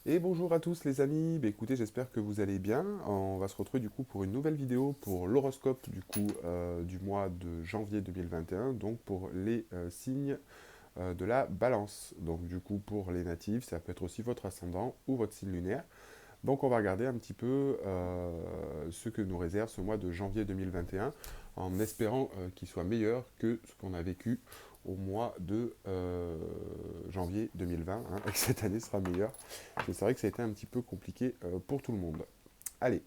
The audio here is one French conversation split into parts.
Et bonjour à tous les amis, écoutez, j'espère que vous allez bien. On va se retrouver du coup pour une nouvelle vidéo pour l'horoscope du coup du mois de janvier 2021, donc pour les signes de la balance. Donc du coup pour les natifs, ça peut être aussi votre ascendant ou votre signe lunaire. Donc on va regarder un petit peu ce que nous réserve ce mois de janvier 2021 en espérant qu'il soit meilleur que ce qu'on a vécu au mois de janvier 2020 hein, et que cette année sera meilleure. C'est vrai que ça a été un petit peu compliqué pour tout le monde. Allez,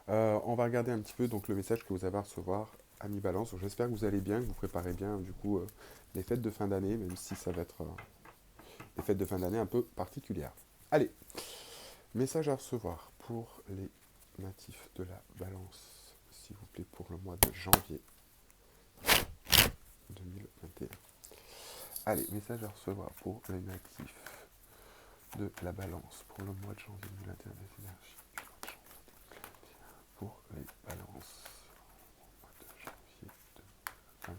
on va regarder un petit peu donc, le message que vous avez à recevoir, ami Balance. J'espère que vous allez bien, que vous préparez bien du coup les fêtes de fin d'année, même si ça va être des fêtes de fin d'année un peu particulières. Allez, message à recevoir pour les natifs de la Balance, s'il vous plaît, pour le mois de janvier 2021. Allez, message à recevoir pour les natifs de la Balance pour le mois de janvier 2021 des énergies du mois de janvier. Pour les balances au mois de janvier 2021.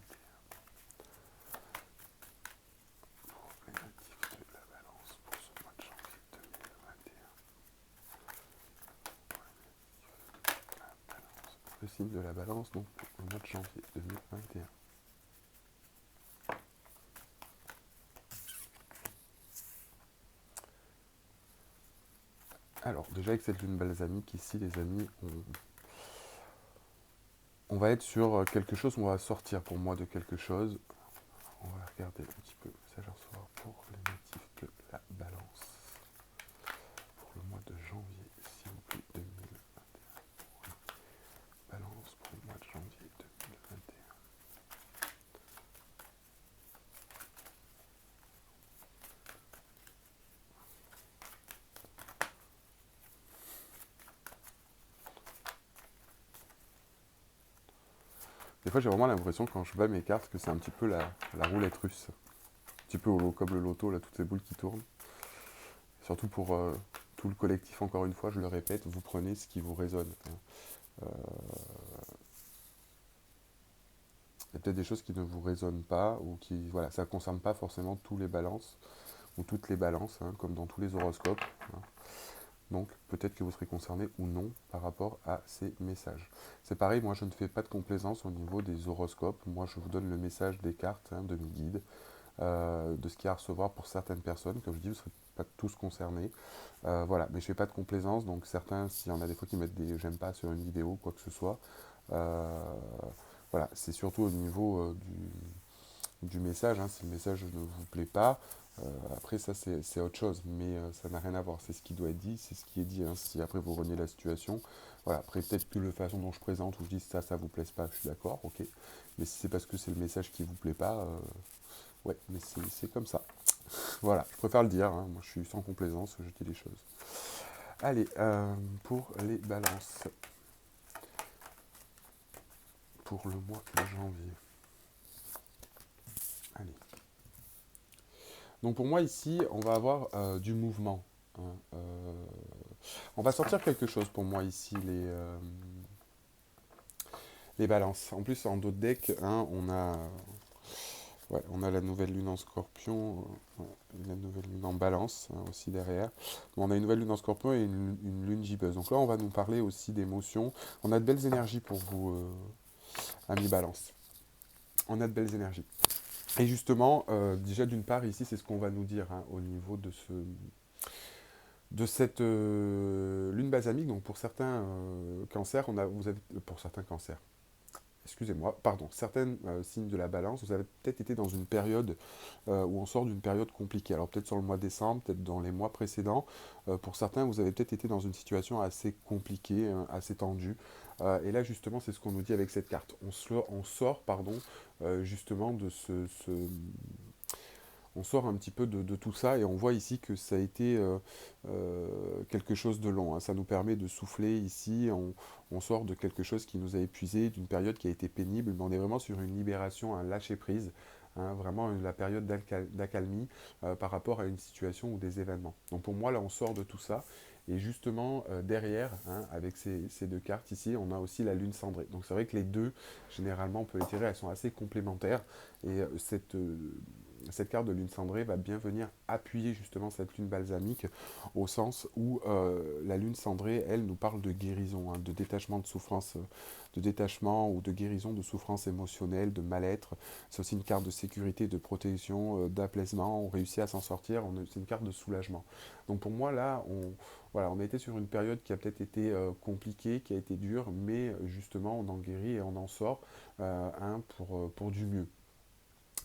Pour les natifs de la balance pour ce mois de janvier 2021. Le signe de la balance donc pour le mois de janvier 2021. Alors déjà avec cette lune balsamique ici les amis, on va être sur quelque chose, on va sortir pour moi de quelque chose. On va regarder un petit peu le message à recevoir pour les natifs de la balance. Pour le mois de janvier, s'il vous plaît, 2021. Balance pour le mois de janvier 2021. Des fois, j'ai vraiment l'impression quand je bats mes cartes que c'est un petit peu la roulette russe. Un petit peu comme le loto, là, toutes ces boules qui tournent. Surtout pour tout le collectif, encore une fois, je le répète, vous prenez ce qui vous résonne. Il y a peut-être des choses qui ne vous résonnent pas, ou qui, voilà, ça ne concerne pas forcément tous les balances, ou toutes les balances, hein, comme dans tous les horoscopes. Hein. Donc peut-être que vous serez concerné ou non par rapport à ces messages. C'est pareil, moi je ne fais pas de complaisance au niveau des horoscopes. Moi je vous donne le message des cartes, hein, de mes guides, de ce qu'il y a à recevoir pour certaines personnes. Comme je dis, vous ne serez pas tous concernés. Voilà, mais je ne fais pas de complaisance. Donc certains, s'il y en a des fois qui mettent des j'aime pas sur une vidéo, quoi que ce soit, euh, voilà, c'est surtout au niveau du message, hein, si le message ne vous plaît pas, après ça c'est autre chose, mais ça n'a rien à voir, c'est ce qui doit être dit, c'est ce qui est dit, hein. Si après vous reniez la situation, voilà, après peut-être que la façon dont je présente, où je dis ça vous plaise pas, je suis d'accord, ok, mais si c'est parce que c'est le message qui vous plaît pas, ouais, mais c'est comme ça, voilà, je préfère le dire, hein. Moi je suis sans complaisance, je dis les choses. Allez, pour les balances, pour le mois de janvier, allez. Donc pour moi ici, on va avoir du mouvement, hein. On va sortir quelque chose pour moi ici, les balances. En plus, en d'autres decks, hein, on a la nouvelle lune en scorpion, la nouvelle lune en balance hein, aussi derrière. Mais on a une nouvelle lune en scorpion et une lune gibbeuse. Donc là, on va nous parler aussi d'émotions. On a de belles énergies pour vous, amis balance. On a de belles énergies. Et justement, déjà d'une part, ici, c'est ce qu'on va nous dire hein, au niveau de cette lune balsamique. Donc pour certains cancers, vous avez, pour certains cancers, excusez-moi, pardon, certains signes de la balance, vous avez peut-être été dans une période où on sort d'une période compliquée. Alors peut-être sur le mois de décembre, peut-être dans les mois précédents. Pour certains, vous avez peut-être été dans une situation assez compliquée, hein, assez tendue. Et là, justement, c'est ce qu'on nous dit avec cette carte. On sort pardon, justement de on sort un petit peu de tout ça et on voit ici que ça a été quelque chose de long, hein. Ça nous permet de souffler ici, on sort de quelque chose qui nous a épuisé, d'une période qui a été pénible, mais on est vraiment sur une libération, un lâcher-prise, hein, vraiment la période d'accalmie par rapport à une situation ou des événements. Donc pour moi, là, on sort de tout ça. Et justement, derrière, hein, avec ces deux cartes ici, on a aussi la lune cendrée. Donc c'est vrai que les deux, généralement, on peut les tirer, elles sont assez complémentaires. Et cette carte de lune cendrée va bien venir appuyer justement cette lune balsamique, au sens où la lune cendrée, elle, nous parle de guérison, hein, de détachement de souffrance, de détachement ou de guérison de souffrance émotionnelle, de mal-être. C'est aussi une carte de sécurité, de protection, d'apaisement. On réussit à s'en sortir, c'est une carte de soulagement. Donc pour moi, là, voilà, on a été sur une période qui a peut-être été compliquée, qui a été dure, mais justement, on en guérit et on en sort hein, pour du mieux.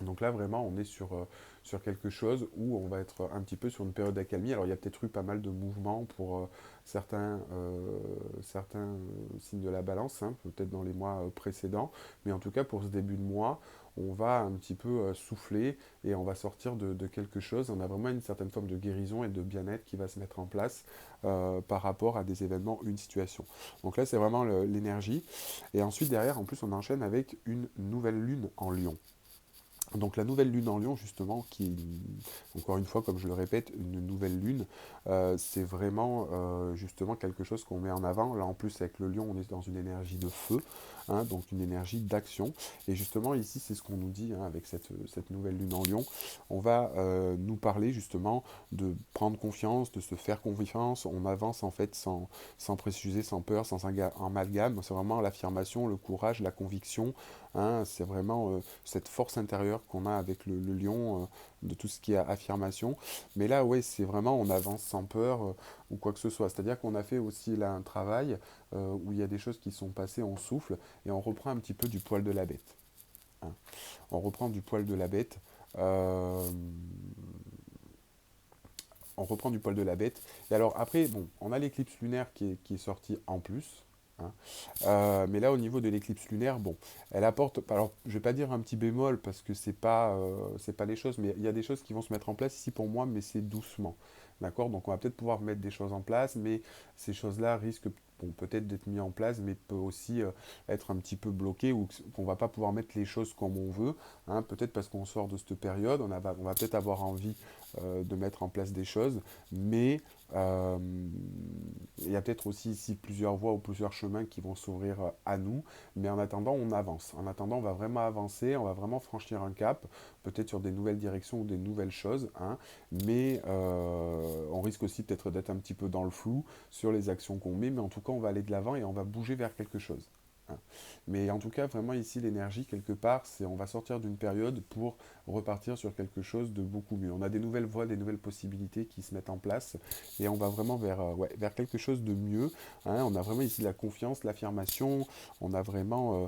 Donc là, vraiment, on est sur quelque chose où on va être un petit peu sur une période d'accalmie. Alors, il y a peut-être eu pas mal de mouvements pour certains signes de la balance, hein, peut-être dans les mois précédents. Mais en tout cas, pour ce début de mois, on va un petit peu souffler et on va sortir de quelque chose. On a vraiment une certaine forme de guérison et de bien-être qui va se mettre en place par rapport à des événements, une situation. Donc là, c'est vraiment l'énergie. Et ensuite, derrière, en plus, on enchaîne avec une nouvelle lune en Lion. Donc la nouvelle lune en Lion, justement, qui est, encore une fois, comme je le répète, une nouvelle lune, c'est vraiment justement quelque chose qu'on met en avant. Là, en plus, avec le Lion, on est dans une énergie de feu, hein, donc une énergie d'action. Et justement, ici, c'est ce qu'on nous dit hein, avec cette nouvelle lune en Lion. On va nous parler justement de prendre confiance, de se faire confiance. On avance en fait sans préjugés, sans peur, sans amalgame. C'est vraiment l'affirmation, le courage, la conviction. Hein, c'est vraiment cette force intérieure qu'on a avec le lion, de tout ce qui est affirmation. Mais là, ouais, c'est vraiment, on avance sans peur ou quoi que ce soit. C'est-à-dire qu'on a fait aussi là un travail où il y a des choses qui sont passées, on souffle et on reprend un petit peu du poil de la bête. Hein. On reprend du poil de la bête. euh, on reprend du poil de la bête. Et alors après, bon, on a l'éclipse lunaire qui est sortie en plus. Hein. Mais là, au niveau de l'éclipse lunaire, bon, elle apporte. Alors, je vais pas dire un petit bémol parce que c'est pas les choses, mais il y a des choses qui vont se mettre en place ici pour moi, mais c'est doucement. D'accord? Donc, on va peut-être pouvoir mettre des choses en place, mais ces choses-là risquent bon, peut-être d'être mis en place, mais peut aussi être un petit peu bloqué ou qu'on va pas pouvoir mettre les choses comme on veut. Hein, peut-être parce qu'on sort de cette période, on va peut-être avoir envie de mettre en place des choses, mais euh, il y a peut-être aussi ici plusieurs voies ou plusieurs chemins qui vont s'ouvrir à nous, mais en attendant, on avance. En attendant, on va vraiment avancer, on va vraiment franchir un cap, peut-être sur des nouvelles directions ou des nouvelles choses, hein, mais on risque aussi peut-être d'être un petit peu dans le flou sur les actions qu'on met, mais en tout cas, on va aller de l'avant et on va bouger vers quelque chose. Hein. Mais en tout cas, vraiment ici, l'énergie, quelque part, c'est on va sortir d'une période pour repartir sur quelque chose de beaucoup mieux. On a des nouvelles voies, des nouvelles possibilités qui se mettent en place et on va vraiment vers, ouais, vers quelque chose de mieux. Hein. On a vraiment ici la confiance, l'affirmation. On a vraiment,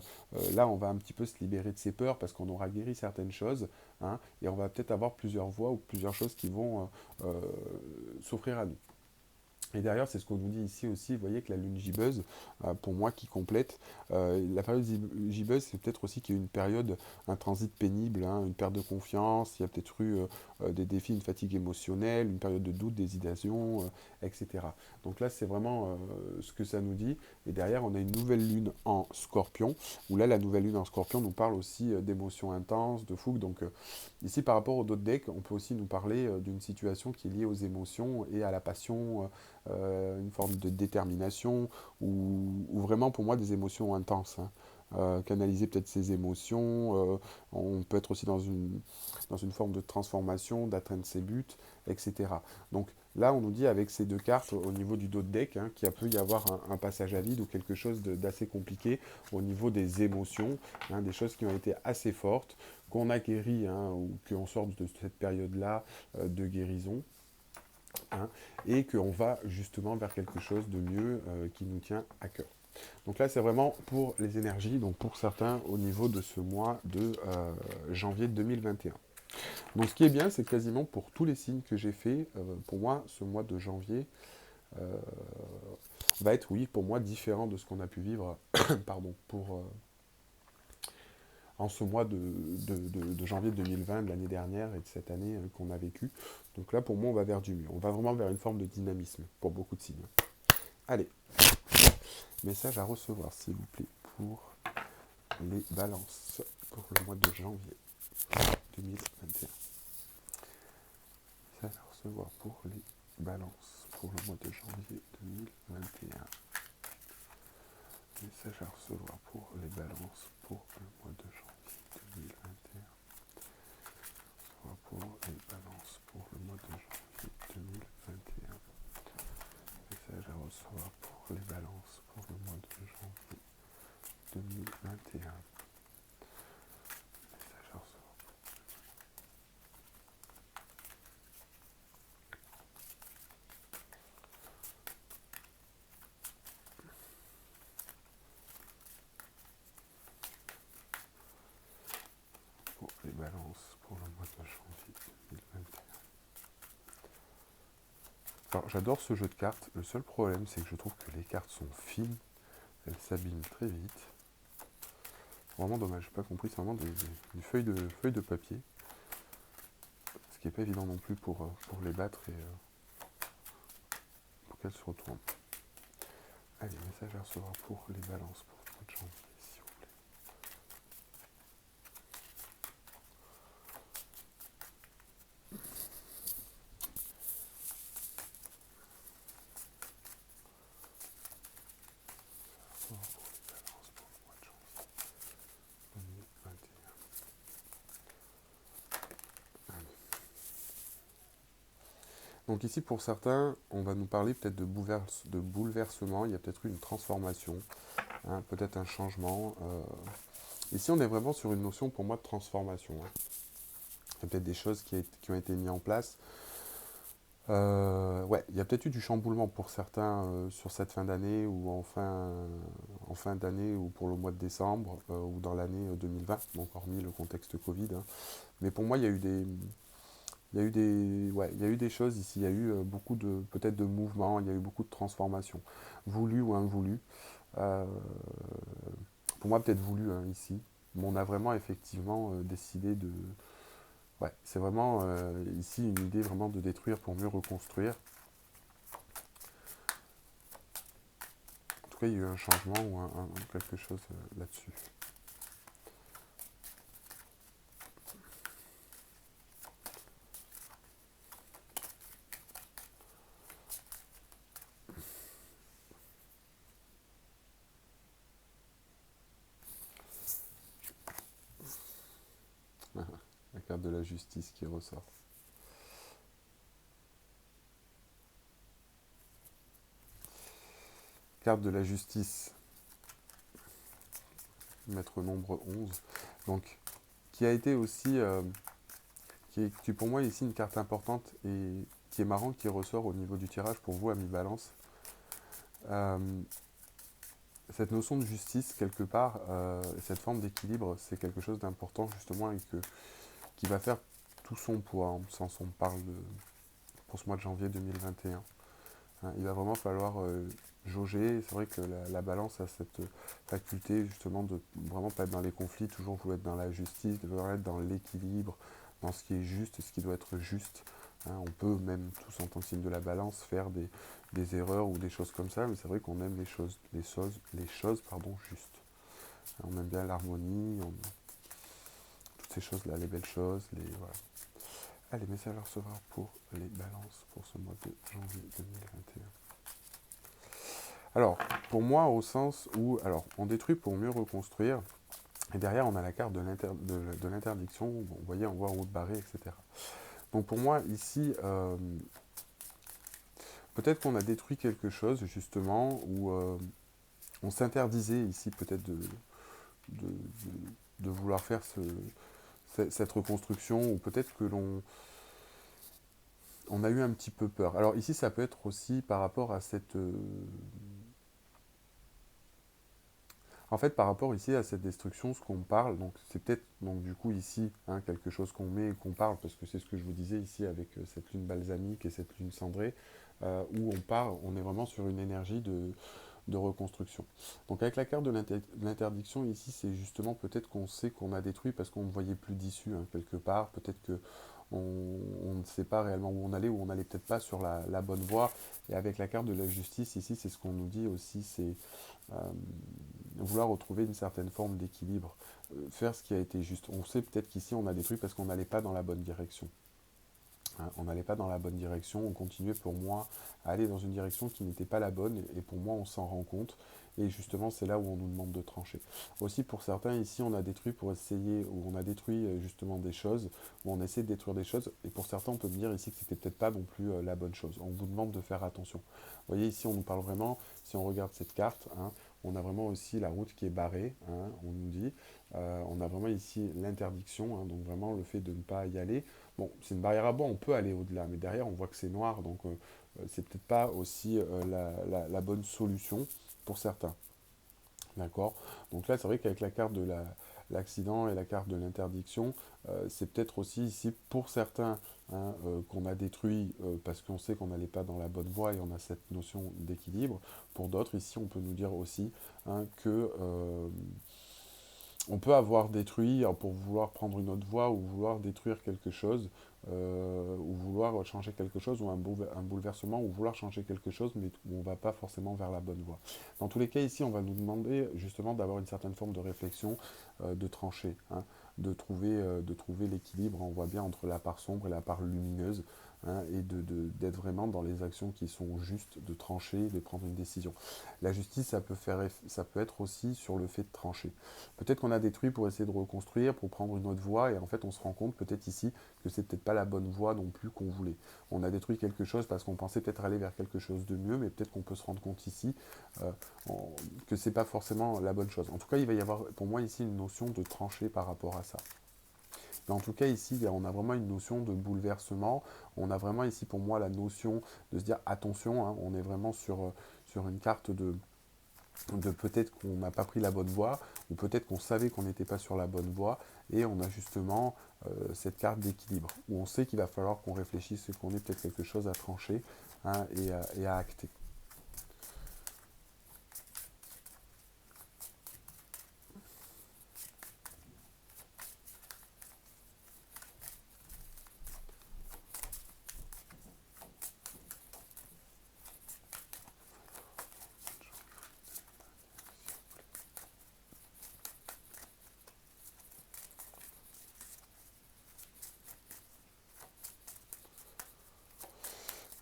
là, on va un petit peu se libérer de ses peurs parce qu'on aura guéri certaines choses. Hein, et on va peut-être avoir plusieurs voies ou plusieurs choses qui vont s'offrir à nous. Et derrière, c'est ce qu'on nous dit ici aussi, vous voyez que la lune gibbeuse, pour moi, qui complète, la période gibbeuse, c'est peut-être aussi qu'il y a eu une période, un transit pénible, hein, une perte de confiance, il y a peut-être eu des défis, une fatigue émotionnelle, une période de doute, d'hésitation, etc. Donc là, c'est vraiment ce que ça nous dit. Et derrière, on a une nouvelle lune en scorpion, où là, la nouvelle lune en scorpion nous parle aussi d'émotions intenses, de fougue. Donc ici, par rapport aux autres decks, on peut aussi nous parler d'une situation qui est liée aux émotions et à la passion, une forme de détermination, ou vraiment pour moi des émotions intenses. Hein. Canaliser peut-être ses émotions, on peut être aussi dans une forme de transformation, d'atteindre ses buts, etc. Donc là, on nous dit avec ces deux cartes au niveau du dos de deck hein, qu'il peut y avoir un passage à vide ou quelque chose d'assez compliqué au niveau des émotions, hein, des choses qui ont été assez fortes, qu'on a guéri hein, ou qu'on sort de cette période-là de guérison. Hein, et qu'on va justement vers quelque chose de mieux qui nous tient à cœur. Donc là, c'est vraiment pour les énergies, donc pour certains au niveau de ce mois de janvier 2021. Donc ce qui est bien, c'est quasiment pour tous les signes que j'ai fait, pour moi, ce mois de janvier euh, va être, oui, pour moi, différent de ce qu'on a pu vivre pardon, en ce mois de janvier 2020, de l'année dernière et de cette année qu'on a vécu. Donc là, pour moi, on va vers du mieux. On va vraiment vers une forme de dynamisme pour beaucoup de signes. Allez, message à recevoir, s'il vous plaît, pour les balances pour le mois de janvier 2021. Message à recevoir pour les balances pour le mois de janvier 2021. Message à recevoir pour les balances pour le mois de janvier 2021. pour les balances pour le mois de janvier 2021. Message à recevoir pour les balances pour le mois de janvier 2021. Message à recevoir pour les balances pour le mois de janvier 2021. Alors j'adore ce jeu de cartes, le seul problème c'est que je trouve que les cartes sont fines, elles s'abîment très vite. Vraiment dommage, j'ai pas compris, c'est vraiment des feuilles de papier. Ce qui n'est pas évident non plus pour les battre et pour qu'elles se retournent. Allez, message à recevoir pour les balances pour le mois de janvier, s'il vous plaît. Recevoir pour les balances pour le mois de janvier 2021. Allez. Donc ici, pour certains, on va nous parler peut-être de bouleversement, il y a peut-être eu une transformation, hein, peut-être un changement. Ici, on est vraiment sur une notion pour moi de transformation. Hein. Il y a peut-être des choses qui ont été mises en place. Ouais, il y a peut-être eu du chamboulement pour certains sur cette fin d'année ou en fin d'année ou pour le mois de décembre ou dans l'année 2020, donc hormis le contexte Covid. Hein. Mais pour moi, il y a eu des choses ici. Il y a eu beaucoup de peut-être de mouvements. Il y a eu beaucoup de transformations, voulues ou invoulues. Euh, pour moi, peut-être voulues hein, ici. Mais on a vraiment effectivement décidé de. Ouais, c'est vraiment ici une idée vraiment de détruire pour mieux reconstruire. En tout cas, il y a eu un changement ou quelque chose là-dessus. La carte de la justice qui ressort. Carte de la justice, maître nombre 11. Donc, qui a été aussi, qui est pour moi ici une carte importante et qui est marrant, qui ressort au niveau du tirage pour vous, amis Balance. Cette notion de justice, quelque part, cette forme d'équilibre, c'est quelque chose d'important justement et qui va faire tout son poids en sens on parle pour ce mois de janvier 2021. Hein, il va vraiment falloir jauger. C'est vrai que la balance a cette faculté justement de vraiment pas être dans les conflits, toujours vous être dans la justice, de vraiment être dans l'équilibre, dans ce qui est juste, ce qui doit être juste. Hein, on peut même tous en tant que signe de la balance faire des erreurs ou des choses comme ça, mais c'est vrai qu'on aime les choses justes. Hein, on aime bien l'harmonie, toutes ces choses-là, les belles choses, voilà. Allez, message à recevoir pour les balances pour ce mois de janvier 2021. Alors, pour moi, au sens où, alors, on détruit pour mieux reconstruire, et derrière, on a la carte de l'interdiction, bon, vous voyez, on voit route barrée, etc. Donc, pour moi, ici, peut-être qu'on a détruit quelque chose, justement, où on s'interdisait ici, peut-être, de, de vouloir faire cette reconstruction, ou peut-être que on a eu un petit peu peur. Alors, ici, ça peut être aussi par rapport à cette. En fait, par rapport ici à cette destruction, ce qu'on parle, donc c'est peut-être donc du coup ici hein, quelque chose qu'on met et qu'on parle, parce que c'est ce que je vous disais ici avec cette lune balsamique et cette lune cendrée, où on parle, on est vraiment sur une énergie de reconstruction. Donc avec la carte de l'interdiction ici, c'est justement peut-être qu'on sait qu'on a détruit parce qu'on ne voyait plus d'issue hein, quelque part, peut-être que on ne sait pas réellement où on n'allait peut-être pas sur la bonne voie. Et avec la carte de la justice ici, c'est ce qu'on nous dit aussi, c'est euh, vouloir retrouver une certaine forme d'équilibre, faire ce qui a été juste. On sait peut-être qu'ici on a détruit parce qu'on n'allait pas dans la bonne direction. hein. On n'allait pas dans la bonne direction, on continuait pour moi à aller dans une direction qui n'était pas la bonne, et pour moi on s'en rend compte, et justement c'est là où on nous demande de trancher. Aussi pour certains ici on a détruit pour essayer, ou on a détruit justement des choses, ou on essaie de détruire des choses, et pour certains on peut me dire ici que c'était peut-être pas non plus la bonne chose. On vous demande de faire attention. Vous voyez ici on nous parle vraiment, si on regarde cette carte, hein, on a vraiment aussi la route qui est barrée, hein, on nous dit, on a vraiment ici l'interdiction, hein, donc vraiment le fait de ne pas y aller. Bon, c'est une barrière à bois, on peut aller au-delà, mais derrière on voit que c'est noir, donc c'est peut-être pas aussi la bonne solution pour certains. D'accord. Donc là, c'est vrai qu'avec la carte de l'accident et la carte de l'interdiction, c'est peut-être aussi ici pour certains, hein, qu'on a détruit parce qu'on sait qu'on n'allait pas dans la bonne voie et on a cette notion d'équilibre. Pour d'autres, ici, on peut nous dire aussi, hein, que on peut avoir détruit pour vouloir prendre une autre voie ou vouloir détruire quelque chose, ou vouloir changer quelque chose, ou un bouleversement, ou vouloir changer quelque chose, mais où on ne va pas forcément vers la bonne voie. Dans tous les cas, ici, on va nous demander justement d'avoir une certaine forme de réflexion, de trancher, hein, de trouver l'équilibre, on voit bien, entre la part sombre et la part lumineuse, hein, et d'être vraiment dans les actions qui sont justes, de trancher, de prendre une décision. La justice, ça peut être aussi sur le fait de trancher. Peut-être qu'on a détruit pour essayer de reconstruire, pour prendre une autre voie, et en fait on se rend compte peut-être ici que c'est peut-être pas la bonne voie non plus qu'on voulait. On a détruit quelque chose parce qu'on pensait peut-être aller vers quelque chose de mieux, mais peut-être qu'on peut se rendre compte ici euh, que c'est pas forcément la bonne chose. En tout cas, il va y avoir pour moi ici une notion de trancher par rapport à ça. Mais en tout cas, ici, on a vraiment une notion de bouleversement. On a vraiment ici, pour moi, la notion de se dire attention, hein, on est vraiment sur une carte de peut-être qu'on n'a pas pris la bonne voie, ou peut-être qu'on savait qu'on n'était pas sur la bonne voie, et on a justement cette carte d'équilibre, où on sait qu'il va falloir qu'on réfléchisse et qu'on ait peut-être quelque chose à trancher, hein, et à acter.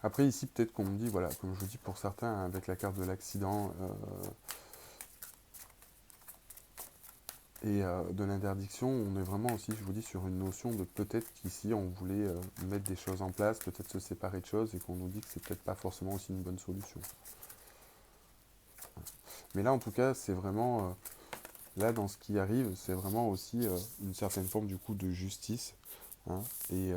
Après ici, peut-être qu'on me dit, voilà, comme je vous dis pour certains, avec la carte de l'accident et de l'interdiction, on est vraiment aussi, je vous dis, sur une notion de peut-être qu'ici on voulait mettre des choses en place, peut-être se séparer de choses, et qu'on nous dit que c'est peut-être pas forcément aussi une bonne solution. Mais là, en tout cas, c'est vraiment, là, dans ce qui arrive, c'est vraiment aussi une certaine forme du coup de justice, hein, et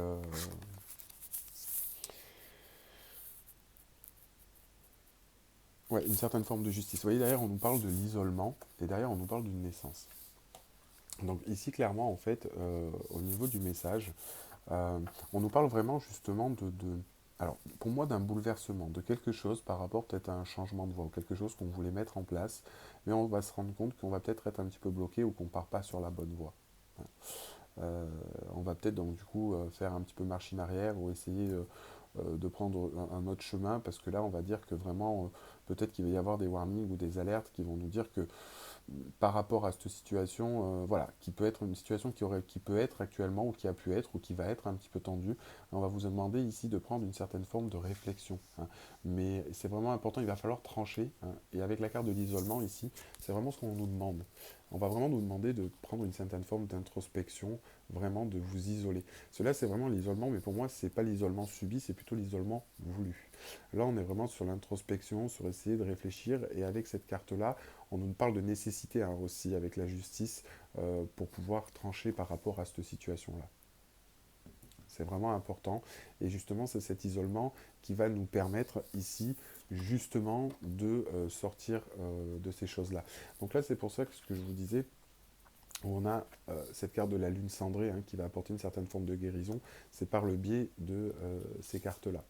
ouais, une certaine forme de justice. Vous voyez, derrière, on nous parle de l'isolement, et derrière, on nous parle d'une naissance. Donc ici, clairement, en fait, au niveau du message, euh, on nous parle vraiment justement alors, pour moi, d'un bouleversement, de quelque chose par rapport peut-être à un changement de voie, ou quelque chose qu'on voulait mettre en place, mais on va se rendre compte qu'on va peut-être être un petit peu bloqué, ou qu'on ne part pas sur la bonne voie. Euh, on va peut-être donc du coup faire un petit peu machine arrière, ou essayer de prendre un autre chemin, parce que là on va dire que vraiment peut-être qu'il va y avoir des warnings ou des alertes qui vont nous dire que par rapport à cette situation, voilà, qui peut être une situation qui peut être actuellement, ou qui a pu être, ou qui va être un petit peu tendue, on va vous demander ici de prendre une certaine forme de réflexion, hein. Mais c'est vraiment important, il va falloir trancher, hein. Et avec la carte de l'isolement ici, c'est vraiment ce qu'on nous demande. On va vraiment nous demander de prendre une certaine forme d'introspection, vraiment de vous isoler. Cela, c'est vraiment l'isolement, mais pour moi, c'est pas l'isolement subi, c'est plutôt l'isolement voulu. Là, on est vraiment sur l'introspection, sur essayer de réfléchir, et avec cette carte-là, on nous parle de nécessité, hein, aussi avec la justice, pour pouvoir trancher par rapport à cette situation-là. C'est vraiment important. Et justement, c'est cet isolement qui va nous permettre ici, justement, de sortir de ces choses-là. Donc là, c'est pour ça que ce que je vous disais, on a cette carte de la lune cendrée, hein, qui va apporter une certaine forme de guérison. C'est par le biais de ces cartes-là.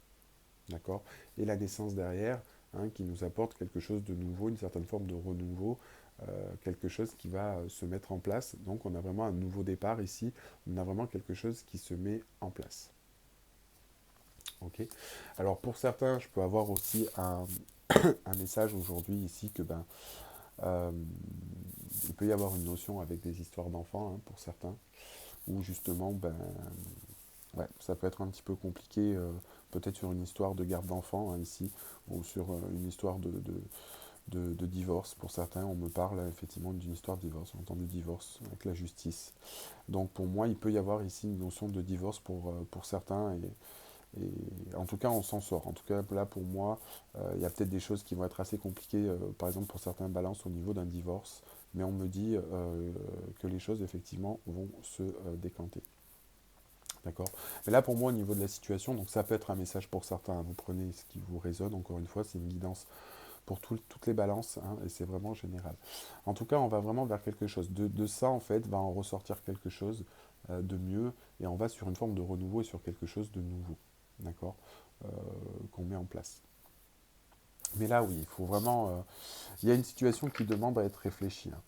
D'accord. Et la naissance derrière, hein, qui nous apporte quelque chose de nouveau, une certaine forme de renouveau, quelque chose qui va se mettre en place. Donc on a vraiment un nouveau départ ici, on a vraiment quelque chose qui se met en place. Ok. Alors pour certains, je peux avoir aussi un message aujourd'hui ici que euh, il peut y avoir une notion avec des histoires d'enfants, hein, pour certains, où justement Ouais, ça peut être un petit peu compliqué, peut-être sur une histoire de garde d'enfant hein, ici, ou sur une histoire de divorce. Pour certains, on me parle effectivement d'une histoire de divorce, on entend du divorce avec la justice. Donc pour moi, il peut y avoir ici une notion de divorce pour certains, et en tout cas, on s'en sort. En tout cas, là pour moi, il y a peut-être des choses qui vont être assez compliquées, par exemple pour certains balances au niveau d'un divorce, mais on me dit que les choses effectivement vont se décanter. D'accord. Mais là, pour moi, au niveau de la situation, donc ça peut être un message pour certains, hein. Vous prenez ce qui vous résonne. Encore une fois, c'est une guidance pour toutes les balances, hein, et c'est vraiment général. En tout cas, on va vraiment vers quelque chose. De ça, en fait, va en ressortir quelque chose de mieux, et on va sur une forme de renouveau et sur quelque chose de nouveau. D'accord. Euh, qu'on met en place. Mais là, oui, il faut vraiment. Il y a une situation qui demande à être réfléchie, hein.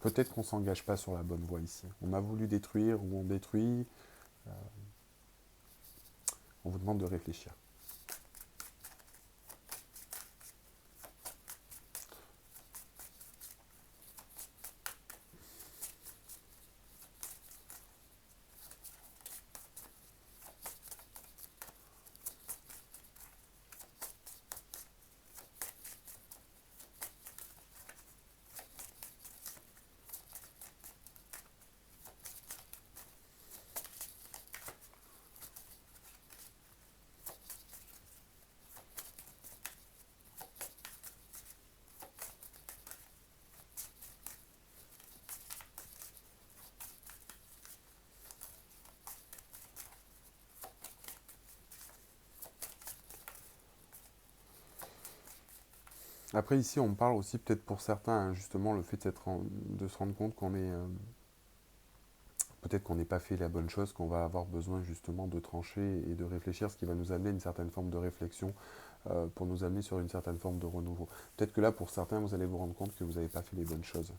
Peut-être qu'on ne s'engage pas sur la bonne voie ici. On a voulu détruire ou on détruit. On vous demande de réfléchir. Après, ici, on parle aussi peut-être pour certains, hein, justement, le fait de se rendre compte qu'on est. Peut-être qu'on n'est pas fait la bonne chose, qu'on va avoir besoin justement de trancher et de réfléchir, ce qui va nous amener une certaine forme de réflexion pour nous amener sur une certaine forme de renouveau. Peut-être que là, pour certains, vous allez vous rendre compte que vous n'avez pas fait les bonnes choses.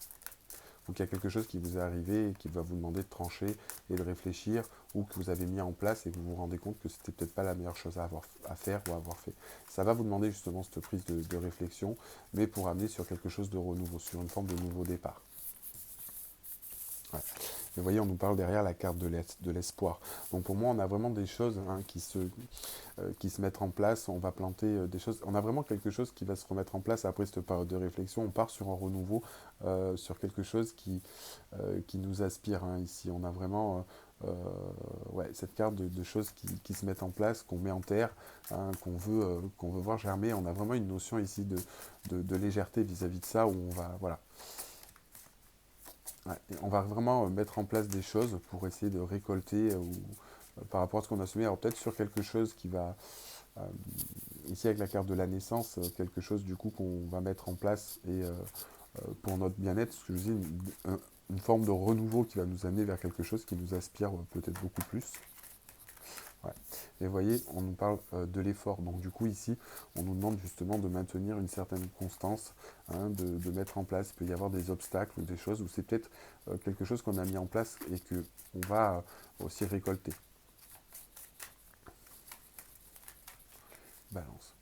Donc il y a quelque chose qui vous est arrivé et qui va vous demander de trancher et de réfléchir, ou que vous avez mis en place et que vous vous rendez compte que c'était peut-être pas la meilleure chose à faire ou à avoir fait. Ça va vous demander justement cette prise de réflexion, mais pour amener sur quelque chose de renouveau, sur une forme de nouveau départ. Ouais. Et vous voyez, on nous parle derrière la carte de l'espoir. Donc pour moi, on a vraiment des choses hein, qui se mettent en place. On va planter des choses. On a vraiment quelque chose qui va se remettre en place après cette période de réflexion. On part sur un renouveau, sur quelque chose qui nous aspire hein, ici. On a vraiment ouais, cette carte de choses qui se mettent en place, qu'on met en terre, hein, qu'on veut voir germer. On a vraiment une notion ici de légèreté vis-à-vis de ça, où on va, voilà, ouais, et on va vraiment mettre en place des choses pour essayer de récolter par rapport à ce qu'on a semé. Alors peut-être sur quelque chose qui va, euh, ici avec la carte de la naissance, quelque chose du coup qu'on va mettre en place et pour notre bien-être, ce que je dis, une forme de renouveau qui va nous amener vers quelque chose qui nous aspire peut-être beaucoup plus. Ouais. Et vous voyez, on nous parle de l'effort. Donc du coup ici, on nous demande justement de maintenir une certaine constance, hein, de mettre en place. Il peut y avoir des obstacles ou des choses où c'est peut-être quelque chose qu'on a mis en place et que on va aussi récolter. Balance.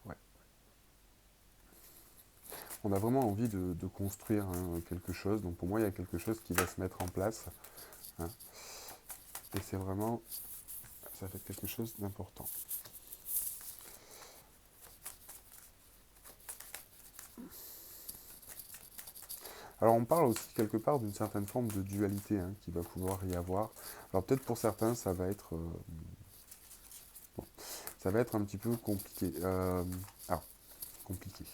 Ouais. On a vraiment envie de construire hein, quelque chose. Donc pour moi, il y a quelque chose qui va se mettre en place, hein, et c'est vraiment, ça fait quelque chose d'important. Alors on parle aussi quelque part d'une certaine forme de dualité hein, qui va pouvoir y avoir. Alors peut-être pour certains, ça va être bon, ça va être un petit peu compliqué. Alors, compliqué.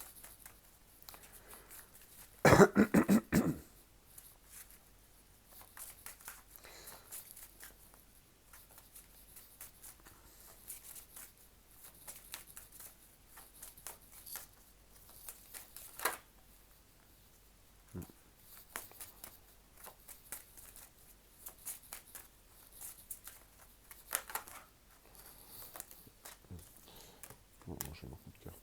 Oh, j'ai beaucoup de cartes.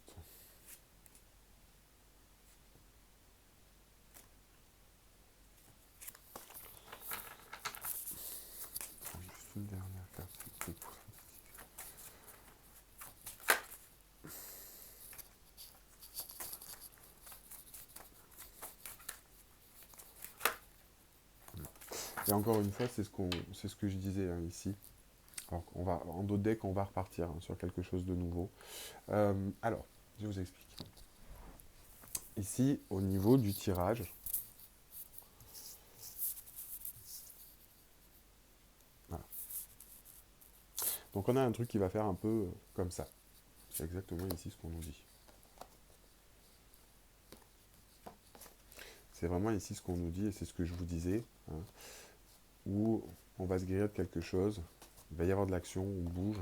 Et encore une fois, c'est ce que je disais hein, ici. Alors, en d'autres decks, on va repartir hein, sur quelque chose de nouveau. Alors, je vous explique. Ici, au niveau du tirage, voilà. Donc on a un truc qui va faire un peu comme ça. C'est exactement ici ce qu'on nous dit. C'est vraiment ici ce qu'on nous dit et c'est ce que je vous disais. Hein, où on va se guérir de quelque chose, il va y avoir de l'action, on bouge,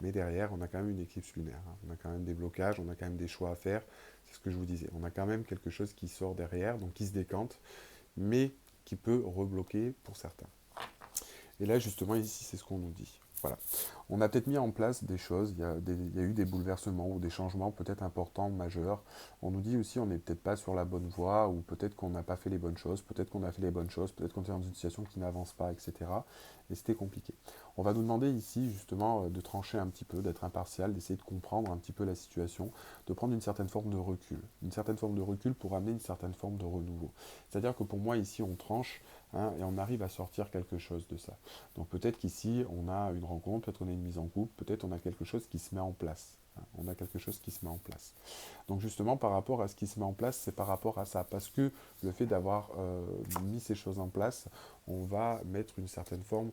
mais derrière, on a quand même une éclipse lunaire. Hein. On a quand même des blocages, on a quand même des choix à faire. C'est ce que je vous disais. On a quand même quelque chose qui sort derrière, donc qui se décante, mais qui peut rebloquer pour certains. Et là, justement, ici, c'est ce qu'on nous dit. Voilà. On a peut-être mis en place des choses, il y a eu des bouleversements ou des changements peut-être importants, majeurs. On nous dit aussi on n'est peut-être pas sur la bonne voie, ou peut-être qu'on n'a pas fait les bonnes choses, peut-être qu'on a fait les bonnes choses, peut-être qu'on est dans une situation qui n'avance pas, etc. Et c'était compliqué. On va nous demander ici justement de trancher un petit peu, d'être impartial, d'essayer de comprendre un petit peu la situation, de prendre une certaine forme de recul. Une certaine forme de recul pour amener une certaine forme de renouveau. C'est-à-dire que pour moi ici on tranche hein, et on arrive à sortir quelque chose de ça. Donc peut-être qu'ici, on a une rencontre, peut-être on a une mise en couple, peut-être on a quelque chose qui se met en place. Hein. On a quelque chose qui se met en place. Donc justement, par rapport à ce qui se met en place, c'est par rapport à ça. Parce que le fait d'avoir mis ces choses en place, on va mettre une certaine forme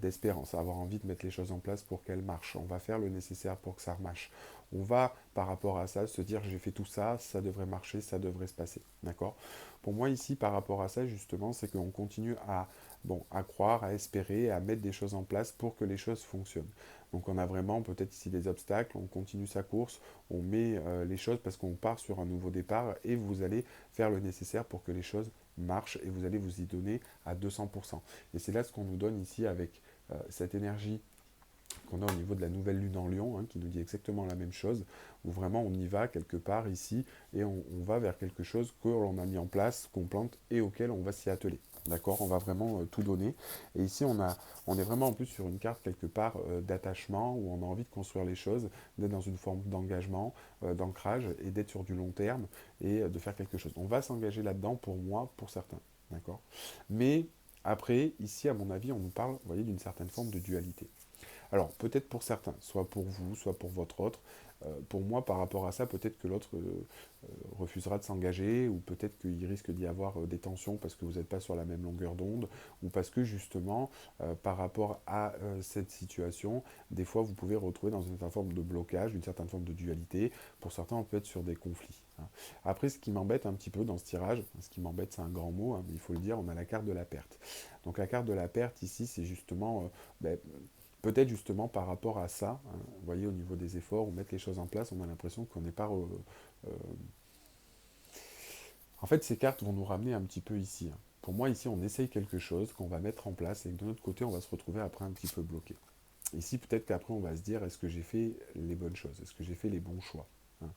d'espérance, avoir envie de mettre les choses en place pour qu'elles marchent. On va faire le nécessaire pour que ça marche. On va, par rapport à ça, se dire j'ai fait tout ça, ça devrait marcher, ça devrait se passer. D'accord. Pour moi, ici, par rapport à ça, justement, c'est qu'on continue à croire, à espérer, à mettre des choses en place pour que les choses fonctionnent. Donc on a vraiment peut-être ici des obstacles, on continue sa course, on met les choses parce qu'on part sur un nouveau départ et vous allez faire le nécessaire pour que les choses marchent et vous allez vous y donner à 200%. Et c'est là ce qu'on nous donne ici avec cette énergie qu'on a au niveau de la nouvelle lune en Lion, hein, qui nous dit exactement la même chose, où vraiment on y va quelque part ici, et on va vers quelque chose que l'on a mis en place, qu'on plante, et auquel on va s'y atteler. D'accord. On va vraiment tout donner. Et ici, on est vraiment en plus sur une carte quelque part d'attachement, où on a envie de construire les choses, d'être dans une forme d'engagement, d'ancrage, et d'être sur du long terme, et de faire quelque chose. On va s'engager là-dedans pour moi, pour certains. D'accord. Mais après, ici, à mon avis, on nous parle, vous voyez, d'une certaine forme de dualité. Alors, peut-être pour certains, soit pour vous, soit pour votre autre. Pour moi, par rapport à ça, peut-être que l'autre refusera de s'engager, ou peut-être qu'il risque d'y avoir des tensions parce que vous n'êtes pas sur la même longueur d'onde, ou parce que justement, par rapport à cette situation, des fois vous pouvez retrouver dans une certaine forme de blocage, une certaine forme de dualité. Pour certains, on peut être sur des conflits. Hein. Après, ce qui m'embête un petit peu dans ce tirage, ce qui m'embête, c'est un grand mot, hein, mais il faut le dire, on a la carte de la perte. Donc la carte de la perte ici, c'est justement ben, peut-être justement par rapport à ça, hein, vous voyez, au niveau des efforts, ou mettre les choses en place, on a l'impression qu'on n'est pas... en fait, ces cartes vont nous ramener un petit peu ici. Hein. Pour moi, ici, on essaye quelque chose qu'on va mettre en place, et que de notre côté, on va se retrouver après un petit peu bloqué. Ici, peut-être qu'après, on va se dire, est-ce que j'ai fait les bonnes choses? Est-ce que j'ai fait les bons choix? Hein.